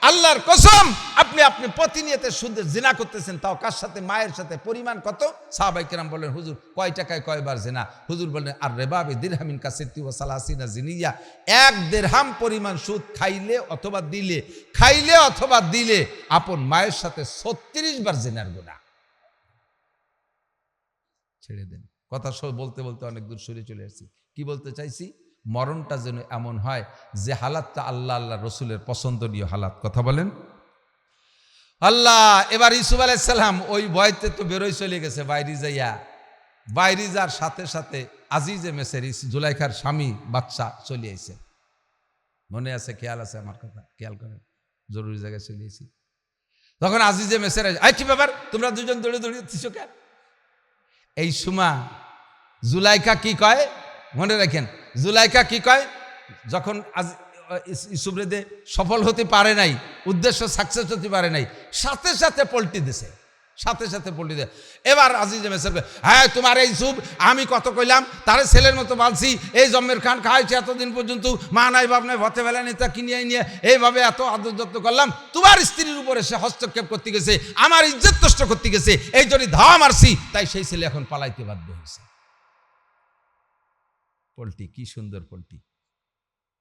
আল্লাহর কসম, আপনি প্রতিনিয়ত সুদের জিনা করতেছেন, তাও কার সাথে? মায়ের সাথে। পরিমাণ কত? সাহাবায়ে কেরাম বলেন, হুজুর কয় টাকায় কয়বার জিনা? হুজুর বলেন, আর রেবাবি দিরহামিন কাসিতি ওয়া সালাসিনা জিনিয়া, 1 দিরহাম পরিমাণ সুদ খাইলে অথবা দিলে আপন মায়ের সাথে 36 বার জিনার গুনাহ। ছেড়ে দেন। কথা বলতে বলতে অনেক দূর সরে চলে আসছি। কি বলতে চাইছি? মরণটা যেন এমন হয় যে হালাতটা আল্লাহ রসুলের পছন্দনীয় হালাত। কথা বলেন। আল্লাহ এবার ইউসুফ আলাইহিস সালাম ওই ভয়তে তো বেরোয় চলে গেছে বাইরে যাইয়া। বাইরে যার সাথে সাথে আজিজে মেসের জুলাইখার স্বামী বাচ্চা চলে আইছে। মনে আছে? খেয়াল আছে? আমার কথা খেয়াল করেন, জরুরি জায়গায় চলে আইছি। তখন আজিজে মেসের, আই কি ব্যাপার, তোমরা দুজন দৌড়ে দৌড়িয়েছিস কেন? এই সময় জুলাইখা কি কয় মনে রাখেন, জুলাইখা কি কয়, যখন ইউসুফ রেদে সফল হতে পারে নাই, উদ্দেশ্য সাকসেস হতে পারে নাই, সাথে সাথে পল্টি দিছে, সাথে সাথে পল্টি দেয়। এবার আজিজে মেসের, হ্যাঁ তোমার এই ইউসুফ আমি কত কইলাম, তারে ছেলের মতো বালছি, এই জম্মের খান খাইছে এতদিন পর্যন্ত, মা নাই বাপ নাই, ভতে বেলা নেই, তা কিনিয়ে নিয়ে এইভাবে এত আদর যত্ন করলাম, তোমার স্ত্রীর উপরে সে হস্তক্ষেপ করতে গেছে, আমার ইজ্জত নষ্ট করতে গেছে, এই জন্য ধাওয়া মারছি, তাই সেই ছেলে এখন পালাইতে বাধ্য হয়েছে। পল্টি, কি সুন্দর পল্টি,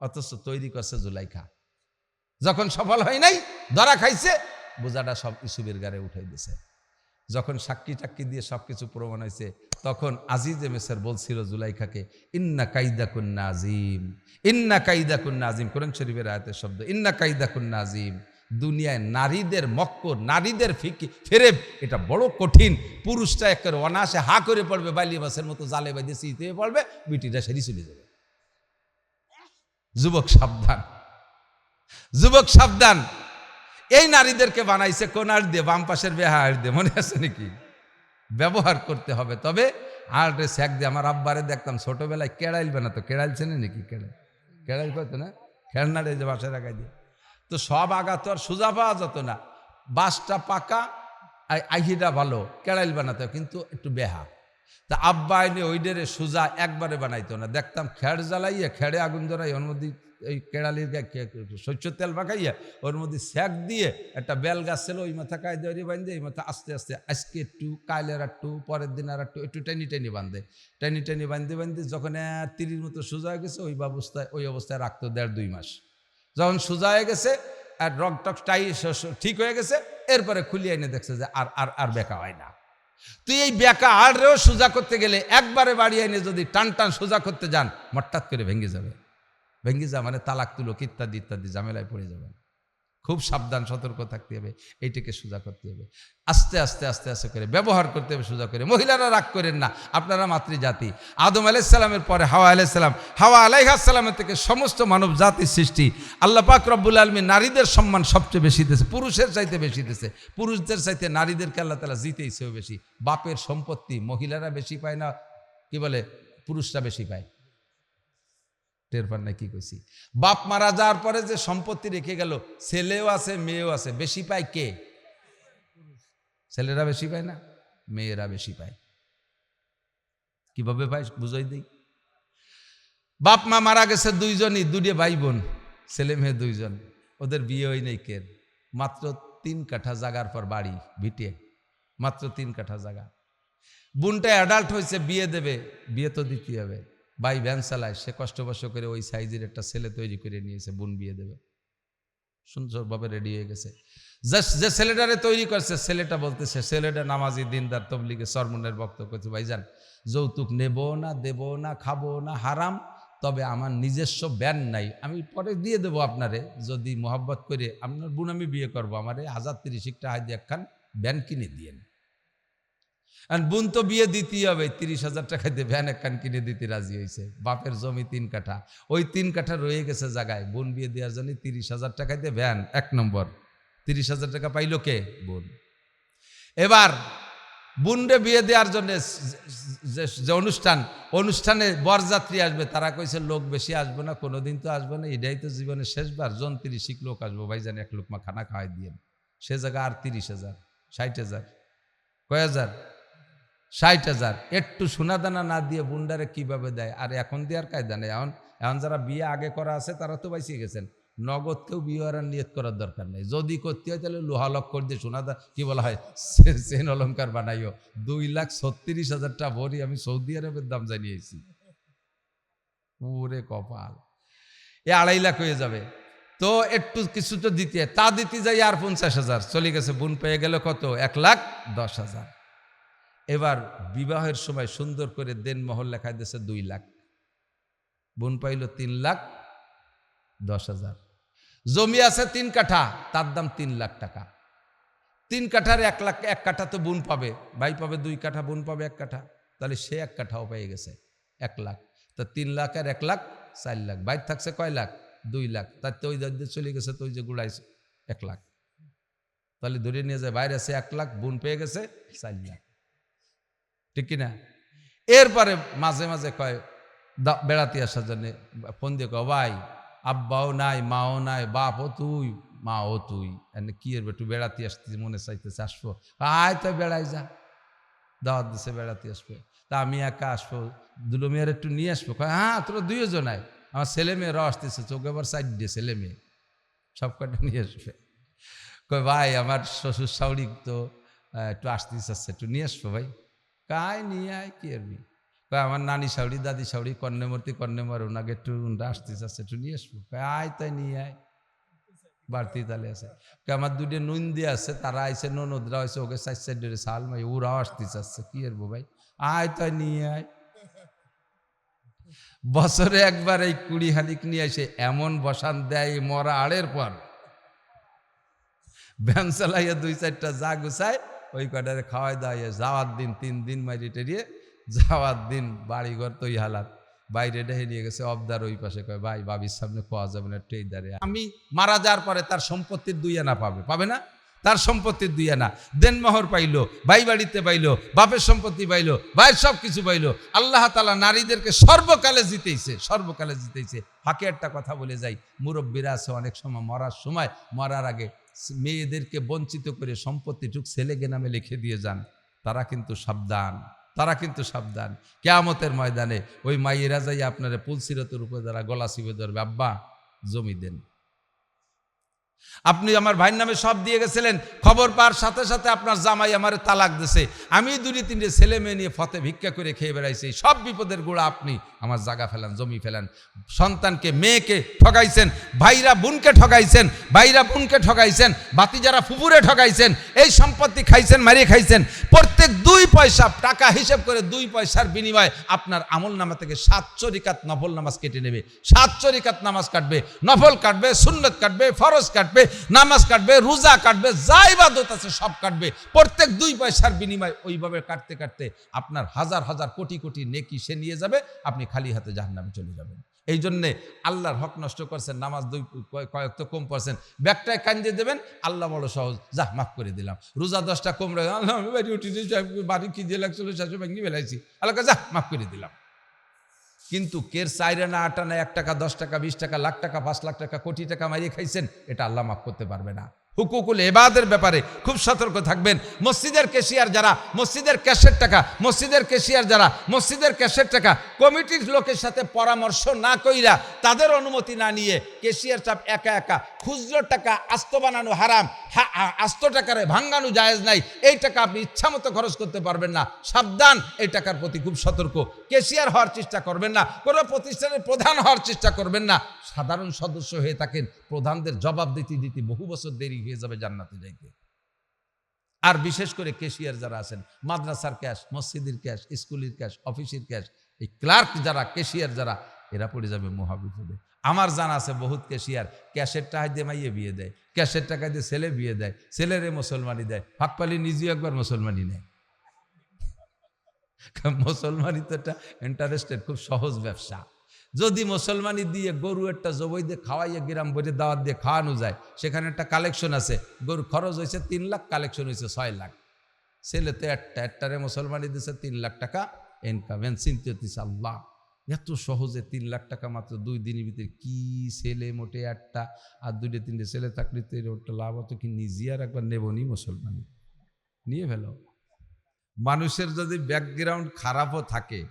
অথচ তৈরি করছে জুলাইখা। যখন সফল হয় নাই, ধরা খাইছে, বোঝাটা সব ইউসুফের গায়ে উঠাই দিয়েছে। যখন সাক্ষী টাক্ষী দিয়ে সবকিছু প্রমাণ হয়েছে, তখন আজিজে মেসর বলছিল জুলাইখাকে, ইন্না কাইদাকুন্না আজিম, ইন্না কাইদাকুন্না আজিম। কোরআন শরীফের আয়াতের শব্দ, ইন্না কাইদাকুন্না আজিম। দুনিয়ায় নারীদের মক্কর, নারীদের ফেরেব, এটা বড় কঠিন। পুরুষটা একেবারে অনায়াসে হা করে পড়বে, বাইলি মাছের মতো জালে বাইদে চিতে পড়বে, বিটিটা সেরি চলে যাবে। যুবক সাবধান, যুবক সাবধান। এই নারীদেরকে বানাইছে কোন আর্ট দিয়ে? বাম পাশের বেহা আর্ট দিয়ে, মনে আছে নাকি? ব্যবহার করতে হবে, তবে আর্টে স্যাক দিয়ে। আমার আব্বারে দেখতাম ছোটবেলায় কেড়াইল বানাতো। কেড়াইল চেনে নাকি? কেড়াইল পাইতো না, খেলনারে যে বাসায় রাখাই দিয়ে। তো সব আগা তো আর সোজা পাওয়া যেত না, বাঁশটা পাকা, আহিটা ভালো, কেড়াইল বানাতো, কিন্তু একটু বেহা। তা আব্বা এনে ওইডেরে সোজা একবারে বানাইতো না। দেখতাম খেড় জ্বালাইয়া, খেড়ে আগুন ধরাই, ওর মধ্যে এই কেড়ালির সরষের তেল পাকাইয়া ওর মধ্যে স্যাক দিয়ে একটা বেল গাছ ছিল, ওই মাথা কায়দা বাঁধে, এই মাথা আস্তে আস্তে, আজকে একটু, কাইলের একটু, পরের দিন আর একটু টাইনি টাইনি বাঁধে, টাইনি টাইনি বাঁধতে যখন 30 মতো সোজা হয়ে গেছে, ওই অবস্থায় রাখতো 1.5-2 মাস। যখন সোজা হয়ে গেছে আর রক টক টাই ঠিক হয়ে গেছে, এরপরে খুলিয়ে এনে দেখছে যে আর বেকা হয় না। তুই এই বেকা আড়রেও সোজা করতে গেলে, একবারে বাড়ি এনে যদি টান টান সোজা করতে যান, মট্টাত করে ভেঙে যাবে। ভেঙে যা মানে তালাক তুলক ইত্যাদি ইত্যাদি ঝামেলায় পড়ে যাবেন। খুব সাবধান, সতর্ক থাকতে হবে। এইটাকে সোজা করতে হবে, আস্তে আস্তে আস্তে আস্তে করে ব্যবহার করতে হবে, সোজা করে। মহিলারা রাগ করেন না, আপনারা মাতৃজাতি। আদম আলাইহিস সালামের পরে হাওয়া আলাইহিস সালাম, হাওয়া আলাইহিস সালামের থেকে সমস্ত মানব জাতির সৃষ্টি। আল্লাহ পাক রব্বুল আলামিন নারীদের সম্মান সবচেয়ে বেশি দিয়েছে, পুরুষের চাইতে বেশি দিয়েছে। পুরুষদের চাইতে নারীদেরকে আল্লাহ তাআলা জিতেইছেও বেশি। বাপের সম্পত্তি মহিলারা বেশি পায় না, কি বলে, পুরুষরা বেশি পায়। টের পান না কি কইছি? বাপ মারা যাওয়ার পরে যে সম্পত্তি রেখে গেল, ছেলেও আছে মেয়েও আছে, বেশি পায় কে? ছেলেরা বেশি পায় না, মেয়েরা বেশি পায়। কিভাবে পায় বুঝাই দিই। বাপ মা মারা গেছে দুইজনই, 2 ভাই বোন, ছেলে মেয়ে 2 জন, ওদের বিয়ে হয় নাই কেন? মাত্র 3 কাঠা জায়গার পর বাড়ি ভিটে, মাত্র 3 কাঠা জায়গা। বোনটা অ্যাডাল্ট হয়েছে, বিয়ে দেবে, বিয়ে তো দিতে হবে। ভাই ভ্যান চালায়, সে কষ্ট করে ওই সাইজের একটা ছেলে তৈরি করে নিয়েছে, বোন বিয়ে দেবে, সুন্দরভাবে রেডি হয়ে গেছে। যে ছেলেটারে তৈরি করছে ছেলেটা বলতেছে, ছেলেটা নামাজি দিনদার তবলিগে সরমনের বক্তব্য করছে, ভাইজান যৌতুক নেব না, দেব না, খাবো না, হারাম, তবে আমার নিজস্ব ব্যান নাই, আমি পরে দিয়ে দেবো আপনারে, যদি মোহাব্বত করে আপনার বোন আমি বিয়ে করবো, আমারে 1030 টাকা দিয়ে একখান ব্যান কিনে দিয়েন। আর বোন তো বিয়ে দিতেই হবে, 30,000 টাকা দিয়ে ভ্যান একখান কিনে দিতে রাজি হয়েছে। বাপের জমি 3 কাঠা, ওই 3 কাঠা রয়ে গেছে জায়গায়, বোন বিয়ে দেওয়ার জন্য 30,000 টাকা দিয়ে ভ্যান, 1 নম্বর 30,000 টাকা পাইল কে? বোন। এবার বোনরে বিয়ে দেওয়ার জন্য যে অনুষ্ঠানে বরযাত্রী আসবে, তারা কইছে লোক বেশি আসবে না, কোনোদিন তো আসবে না, এটাই তো জীবনের শেষবার, 30 লোক আসবো, ভাইজান 1 লোকমা খানা খাওয়াই দিয়ে। সে জায়গা আর 30,000, 60,000, কয় হাজার? 60,000। একটু সোনাদানা না দিয়ে বুন্ডারে কিভাবে দেয়? আর এখন দেওয়ার কায়দা নেই। এখন যারা বিয়ে আগে করা আছে তারা তো বাইসে গেছেন, নগদ কেউ বিয়ে আর নিয়ত করার দরকার নেই। যদি করতে হয় তাহলে লোহা লক্কর দিয়ে সোনাদা কি বলা হয় চেন অলঙ্কার বানাইও। 2,36,000 টাকা ভরি আমি সৌদি আরবের দাম জানিয়েছি। পুরে কপাল, এ 2.5 লাখ হয়ে যাবে। তো একটু কিছু তো দিতে, তা দিতে যাই আর 50,000 চলে গেছে। বোন পেয়ে গেল কত? 1,10,000। এবার বিবাহের সময় সুন্দর করে দেনমোহর লেখা দিয়েছে 2 লাখ, বোন পাইল 3,10,000। জমি আছে 3 কাঠা, তার দাম 3 লাখ টাকা। 3 কাঠার 1 লাখ, 1 কাঠা তো বোন পাবে, ভাই পাবে 2 কাঠা, বোন পাবে 1 কাঠা, তাহলে সে 1 কাঠাও পেয়ে গেছে 1 লাখ। তো 3 লাখ আর 1 লাখ 4 লাখ, বাইর থাকছে কয় লাখ? 2 লাখ। তার তো ওই চলে গেছে, তো ওই যে গুড়াইছে 1 লাখ, তাহলে ধরে নিয়ে যায় বাইরে আছে 1 লাখ, বোন পেয়ে গেছে 4 লাখ, ঠিক কিনা? এরপরে মাঝে মাঝে কয় বেড়াতে আসার জন্য ফোন দিয়ে কয়, ভাই আব্বাও নাই, মাও নাই, বাপও তুই, মাও তুই, কি এর একটু বেড়াতে আসতে মনে চাইতেছে, আসবো? আয় তো বেড়াই যা, দাওয়াত দিছে বেড়াতে আসবে। তা আমি একা আসবো, দুলো মেয়ের একটু নিয়ে আসবো? হ্যাঁ তোরা 2 জনায়, আমার ছেলে মেয়েরাও আসতেছে, চোখে আবার 4 দিয়ে ছেলে মেয়ে, সব কটা নিয়ে আসবে। কয় ভাই আমার শ্বশুর শাশুড়ি তো একটু আসতে চাচ্ছে, একটু নিয়ে আসবো ভাই। কায় নিয়ে আয়, কি আরবি? কয় আমার নানি শাশুড়ি, দাদি শাশুড়ি, কর্ণেমর ওনাকে একটু আসতে চাচ্ছে, একটু নিয়ে আসবো। কয় আয় তাই নিয়ে আয়, বাড়তি তালে আছে। আমার 2 নুন দিয়ে আছে, তারা আইসে, ননদরা হয়েছে, ওকে 4 সাল মাই, ওরাও আসতে চাচ্ছে, কি আরবো ভাই, আয় তাই নিয়ে আয়। বছরে একবার এই 20 হানিক নিয়ে এসে এমন বসান দেয় মরা আড়ের পর, ভ্যান চালাইয়া 2-4টা যা গুছায় ওই কটারে খাওয়াই দাওয়াইয়া যাওয়ার দিন 3 দিন মাইরে টেরিয়ে যাওয়ার দিন বাড়িঘর তো এই হালাত, বাইরে ডেহে নিয়ে গেছে অবদার ওই পাশে। কয় ভাই বাবির সামনে খাওয়া যাবে না, ট্রেই দাঁড়ে। আমি মারা যাওয়ার পরে তার সম্পত্তির 2 আনা পাবে না? তার সম্পত্তির 2 আনা দেনমোহর পাইলো, ভাই বাড়িতে পাইলো, বাপের সম্পত্তি পাইলো, ভাইয়ের সব কিছু পাইলো। আল্লাহ তাআলা নারীদেরকে সর্বকালে জিতেইছে। ফাঁকে একটা কথা বলে যাই, মুরব্বীরা আছে অনেক সময় মরার আগে মেয়েদেরকে বঞ্চিত করে সম্পত্তিটুক ছেলেকে নামে লিখে দিয়ে যান। তারা কিন্তু সাবধান, কিয়ামতের ময়দানে ওই মাইয়েরা যাই আপনারা পুলসিরতের উপরে যারা গলা চিপে ধরবে, আব্বা জমি দেন। আপনি আমার ভাইয়ের নামে সব দিয়ে গেছিলেন, খবর পাওয়ার সাথে সাথে আপনার জামাই আমার তালাক দিছে, আমি 2-3 ছেলে মেয়ে নিয়ে ফতে ভিক্ষা করে খেয়ে বেড়াইছি, সব বিপদের গোড়া আপনি। আমার জায়গা ফেলান, জমি ফেলান, সন্তানকে মেয়েকে ঠকাইছেন, ভাইরা বোনকে ঠকাইছেন, বাতিজারা ফুপুরে ঠকাইছেন, এই সম্পত্তি খাইছেন, মারিয়ে খাইছেন। প্রত্যেক 2 পয়সা টাকা হিসেব করে 2 পয়সার বিনিময়ে আপনার আমল নামা থেকে 7 রাকাত নফল নামাজ কেটে নেবে। 7 রাকাত নামাজ কাটবে, নফল কাটবে, সুন্নত কাটবে, ফরজ কাটবে, নামাজ কাটবে, রোজা কাটবে, যা ইবাদত আছে সব কাটবে। প্রত্যেক 2 পয়সার বিনিময়ে ওইভাবে কাটতে কাটতে আপনার হাজার হাজার কোটি কোটি নেকি সে নিয়ে যাবে, আপনি খালি হাতে জাহান্নামে চলে যাবেন। এই জন্যে আল্লাহর হক নষ্ট করছেন, নামাজ 2 কয়েক তো কম পড়ছেন, ব্যাগটায় কাঞ্জে দেবেন, আল্লাহ বড় সহজ, যা মাফ করে দিলাম। রোজা 10টা কম রয়ে আল্লাহ আমি বাড়ি উঠি বাড়ি কি দিয়ে লাগছিল শাশু ভেঙে ফেলাইছি, আল্লাহ যা মাফ করে দিলাম। কিন্তু কের 4 আনা 8 আনা 1 টাকা 10 টাকা 20 টাকা লাখ টাকা 5 লাখ টাকা কোটি টাকা মারিয়ে খাইছেন, এটা আল্লাহ মাফ করতে পারবে না। হুকুকুল ইবাদের ব্যাপারে খুব সতর্ক থাকবেন। মসজিদের ক্যাশিয়ার যারা, মসজিদের ক্যাশের টাকা কমিটির লোকের সাথে পরামর্শ না কইরা, তাদের অনুমতি না নিয়ে ক্যাশিয়ার সাহেব একা খুচরো টাকা আস্ত বানানো হারাম, আস্ত টাকারে ভাঙ্গানো জায়েজ নাই, এই টাকা আপনি ইচ্ছা মতো খরচ করতে পারবেন না, সাবধান, এই টাকার প্রতি খুব সতর্ক। ক্যাশিয়ার হওয়ার চেষ্টা করবেন না, কোনো প্রতিষ্ঠানের প্রধান হওয়ার চেষ্টা করবেন না। সাধারণ সদস্য হয়ে থাকেন, প্রধানদের জবাব দিতে দিতে বহু বছর দেরি হয়ে যাবে জান্নাতে যাইতে। আর বিশেষ করে ক্যাশিয়ার যারা আছেন, মাদ্রাসার ক্যাশ, মসজিদের ক্যাশ, স্কুলের ক্যাশ, অফিসের ক্যাশ, এই ক্লার্ক যারা, ক্যাশিয়ার যারা, এরা পড়ে যাবে মহাবিপদে। আমার জানা আছে বহুত ক্যাশিয়ার, ক্যাশের টাকা দিয়ে মাইয়ে বিয়ে দেয়, ক্যাশের টাকা দিয়ে ছেলে বিয়ে দেয়, ছেলেরে মুসলমানি দেয়, ফাঁকপালি নিজেও একবার মুসলমানি নেয়। মুসলমানি তো একটা ইন্টারেস্টেড, খুব সহজ ব্যবসা। যদি মুসলমানি দিয়ে গরু একটা জবই দিয়ে খাওয়াইয়ে গ্রাম ভরে দাওয়াত দিয়ে খাওয়ানো যায়, সেখানে একটা কালেকশন আছে, গরু খরচ হয়েছে 3 লাখ, কালেকশন হয়েছে 6 লাখ। ছেলে তো একটারে মুসলমানি দিয়েছে 3 লাখ টাকা ইনকাম। চিন্তা হতেছে আল্লাহ, এত সহজে 3 লাখ টাকা মাত্র 2 দিনের ভিতরে, কি ছেলে মোটে একটা আর 2-3টে ছেলে থাকলে তো ওটা লাভ হতো কি, নিজে আর একবার নেবনি মুসলমানি নিয়ে ফেলো। মানুষের যদি ব্যাকগ্রাউন্ড খারাপও থাকে,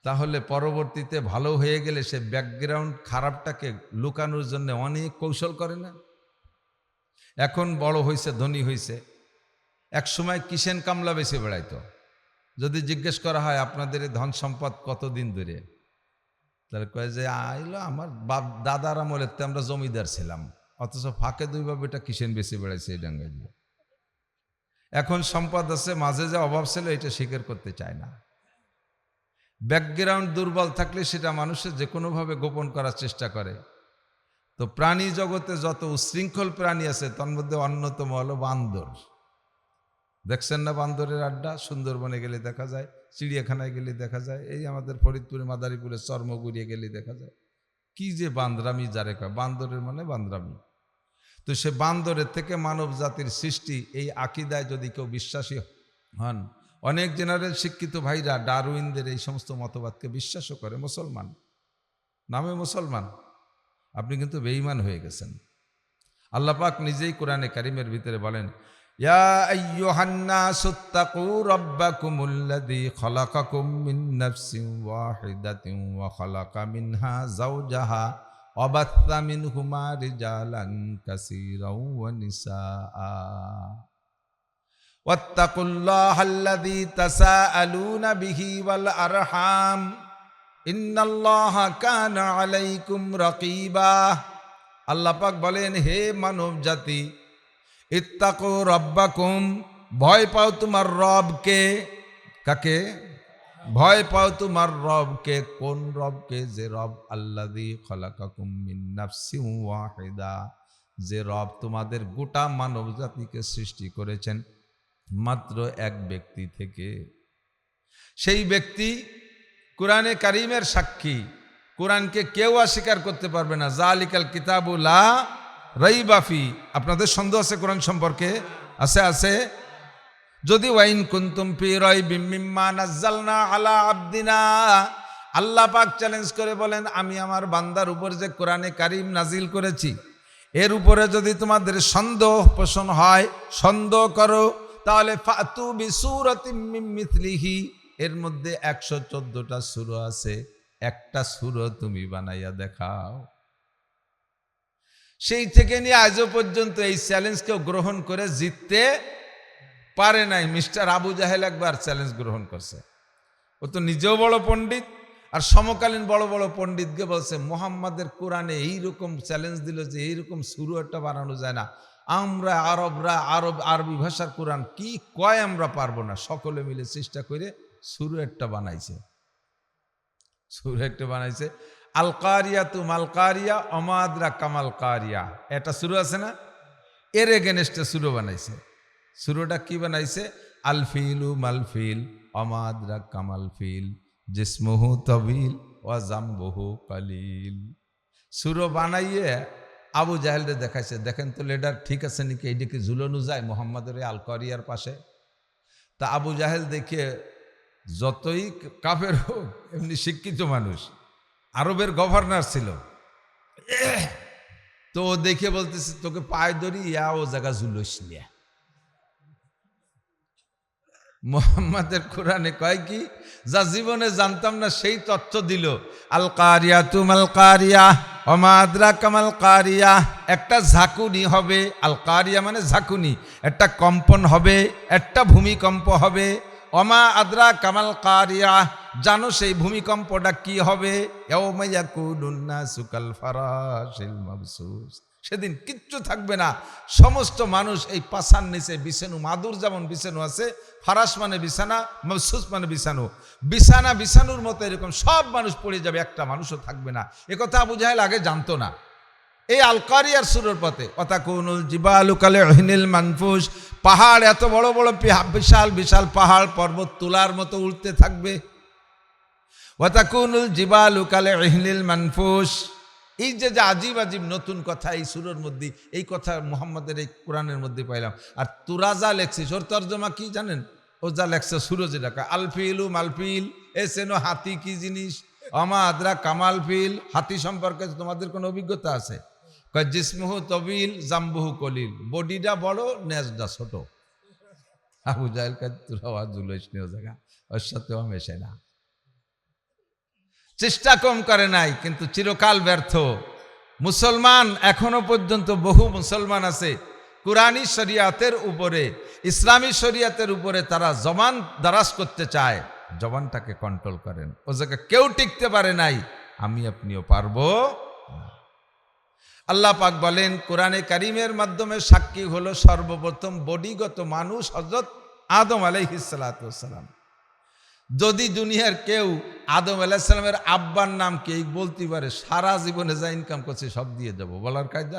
তাহলে পরবর্তীতে ভালো হয়ে গেলে সে ব্যাকগ্রাউন্ড খারাপটাকে লুকানোর জন্য অনেক কৌশল করে না। এখন বড় হয়েছে, ধনী হয়েছে, এক সময় কিষেন কামলা বেশি বেড়াইতো। যদি জিজ্ঞেস করা হয় আপনাদের ধন সম্পদ কতদিন ধরে, তাহলে কয়ে যে আইলো আমার বাপ দাদার আমলের তো আমরা জমিদার ছিলাম, অথচ ফাঁকে 2 বাপ এটা কিষেন বেশি বেড়াইছে এই ডাঙ্গাই দিয়ে। এখন সম্পদ আছে, মাঝে যে অভাব ছিল এটা স্বীকার করতে চায় না। ব্যাকগ্রাউন্ড দুর্বল থাকলে সেটা মানুষের যে কোনোভাবে গোপন করার চেষ্টা করে। তো প্রাণী জগতে যত উশৃঙ্খল প্রাণী আছে তার মধ্যে অন্যতম হলো বান্দর। দেখছেন না বান্দরের আড্ডা? সুন্দরবনে গেলে দেখা যায়, চিড়িয়াখানায় গেলে দেখা যায়, এই আমাদের ফরিদপুরে মাদারীপুরে চর্মগুড়িয়ে গেলে দেখা যায়। কি যে বান্দরামি যারে কয়, বান্দরের মানে বান্দরামি। তো সে বান্দরের থেকে মানব জাতির সৃষ্টি, এই আকিদায় যদি কেউ বিশ্বাসী হন, অনেক জেনারেল শিক্ষিত ভাইরা ডারউইনদের এই সমস্ত মতবাদকে বিশ্বাসও করে, মুসলমান নামে মুসলমান, আপনি কিন্তু বেঈমান হয়ে গেছেন। আল্লাহ পাক নিজেই কোরআনে কারিমের ভিতরে বলেন, ইয়া আইয়ুহান নাসুত্তাকু রাব্বাকুমুল্লাযী খালাকাকুম মিন নাফসিন ওয়াহিদাতিন ওয়া খালাকা মিনহা যাওজাহা ওয়া বাথা মিনহুমা রিজালান কাসীরাও ওয়া নিসাআ ওয়াত্তাকুল্লাহাল্লাযী তাসাআলুনা বিহি ওয়াল আরহাম ইন্নাল্লাহা কানা আলাইকুম রাকীবা। আল্লাহ পাক বলেন, হে মানব জাতি, ইত্তাকু রাব্বাকুম, ভয় পাও তোমার রবকে। কাকে ভয় পাও? তোমার রবকে। কোন রবকে? যে রব আল্লাযী খালাকাকুম মিন নাফসিন ওয়াহিদা, যে রব তোমাদের গোটা মানব জাতিকে সৃষ্টি করেছেন মাত্র এক ব্যক্তি থেকে। সেই ব্যক্তি কোরআনে কারিমের সাক্ষী, কোরআনকে কেউ অস্বীকার করতে পারবে না। জালিকাল কিতাবু লা রাইবা ফি। আপনাদের সন্দেহ আছে কোরআন সম্পর্কে? আছে। যদি ওয়াইন কুনতুম ফি রাইবিম মিম্মা নাযালনা আলা আবদিনা, আল্লাহ পাক চ্যালেঞ্জ করে বলেন, আমি আমার বান্দার উপর যে কোরআনে কারিম নাজিল করেছি, এর উপরে যদি তোমাদের সন্দেহ পোষণ হয়, সন্দেহ করো, তাহলে ফাতু বিসূরাতিম মিন মিথলিহি, এর মধ্যে 114টা সূরা আছে, একটা সূরা তুমি বানাইয়া দেখাও। সেই থেকে নিয়ে আজও পর্যন্ত এই চ্যালেঞ্জ কেউ গ্রহণ করে জিততে পারে নাই। মিস্টার আবু জাহেল একবার চ্যালেঞ্জ গ্রহণ করছে। ও তো নিজেও বড় পণ্ডিত, আর সমকালীন বড় বড় পণ্ডিতকে বলছে, মুহাম্মাদের কোরআনে এইরকম চ্যালেঞ্জ দিল যে এইরকম সূরা একটা বানানো যায় না, আমরা আরবি ভাষার কোরআন কি কয় আমরা পারবো না। সকলে মিলে চেষ্টা করে সূরা একটা বানাইছে। আল কারিয়া তু মাল কারিয়া অমাদরা কামাল কারিয়া, এটা সূরা আছে না, এর এগেনস্টে সূরা বানাইছে। সূরাটা কি বানাইছে? আল ফিলু মাল ফিল অমাদরা কামাল ফিল জিসমুহু তবিল ওয়া জামবুহু কালিল। সূরা বানাইয়ে আবু জাহেলরে দেখাইছে, দেখেন তো লিডার ঠিক আছে নাকি, এইদিকে ঝুলানো যায় মোহাম্মদের আল কারিয়ার পাশে। তা আবু জাহেল দেখে, যতই কাফের হোক এমনি শিক্ষিত মানুষ, আরবের গভর্নর ছিল, তো দেখে বলতেছে, তোকে পায়ে ধরি ও জায়গা ঝুলোস নিয়ে। মুহাম্মাদের কোরআনে কয় কি, যা জীবনে জানতাম না সেই তথ্য দিল। আল কারিয়া তুমাল কারিয়া ওমা আদরাকা মাল কারিয়া, একটা ঝাঁকুনি হবে। আল কারিয়া মানে ঝাঁকুনি, একটা কম্পন হবে, একটা ভূমিকম্প হবে। ওমা আদরাকা মাল কারিয়া, জানো সেই ভূমিকম্পটা কি হবে? ইয়াউমা ইয়াকুনুন নাসু কাল ফারাশিল মাবসুস, সেদিন কিচ্ছু থাকবে না, সমস্ত মানুষ এই পাছার নিচে বিছানো, মাদুর যেমন বিছানো আছে, ফারাস মানে বিছানা, মবসুস মানে বিছানো, বিছানা বিছানোর মতো এরকম সব মানুষ পড়ে যাবে, একটা মানুষও থাকবে না। একথা আবু জাহেল আগে জানতো না। এই আল কারিয়ার সূরার পথে ওয়াতাকুনুল জিবালু কালহিনিল মানফুস, পাহাড় এত বড় বড় বিশাল বিশাল পাহাড় পর্বত তুলার মতো উঠতে থাকবে। ওয়াতাকুনুল জিবালু কালহিনিল মানফুস, এই যে যে আজীব আজীব নতুন কথা এই সূরার মধ্যে, এই কথা মুহাম্মাদের এই কোরআনের মধ্যে পাইলাম। আর তুরা যা লেখছিস ওর তর্জমা কি জানেন? ও যা লেখছে সুরজ ডাকা আলফিলু মালফিল, এ সেনো হাতি কি জিনিস, আমা আদরা কামাল ফিল, হাতি সম্পর্কে তোমাদের কোনো অভিজ্ঞতা আছে? কয় জিসমুহু তবিল জাম্বুহু কলিল, বডিটা বড় নেজটা ছোট। আবু জাহেল কাজ তুরা ওয়াজুল জায়গা ওর সাথেও মেশে না, চেষ্টা কম করে নাই, কিন্তু চিরকাল ব্যর্থ। মুসলমান এখনো পর্যন্ত বহু মুসলমান আছে কুরআনী শরিয়াতের উপরে, ইসলামী শরিয়াতের উপরে তারা জবান দারাজ করতে চায়, জবানটাকে কন্ট্রোল করেন। ও জায়গায় কেউ টিকতে পারে নাই, আমি আপনিও পারবো না। আল্লাহ পাক বলেন কোরআনে কারিমের মাধ্যমে সাক্ষী হলো সর্বপ্রথম বডিগত মানুষ হযরত আদম আলাইহিস সালাতু ওয়াস সালাম। যদি দুনিয়ার কেউ আদম আলাইহিস সালামের আব্বার নাম কে বলতে পারে, সারা জীবনে যা ইনকাম করছে সব দিয়ে যাবো, বলার কায়দা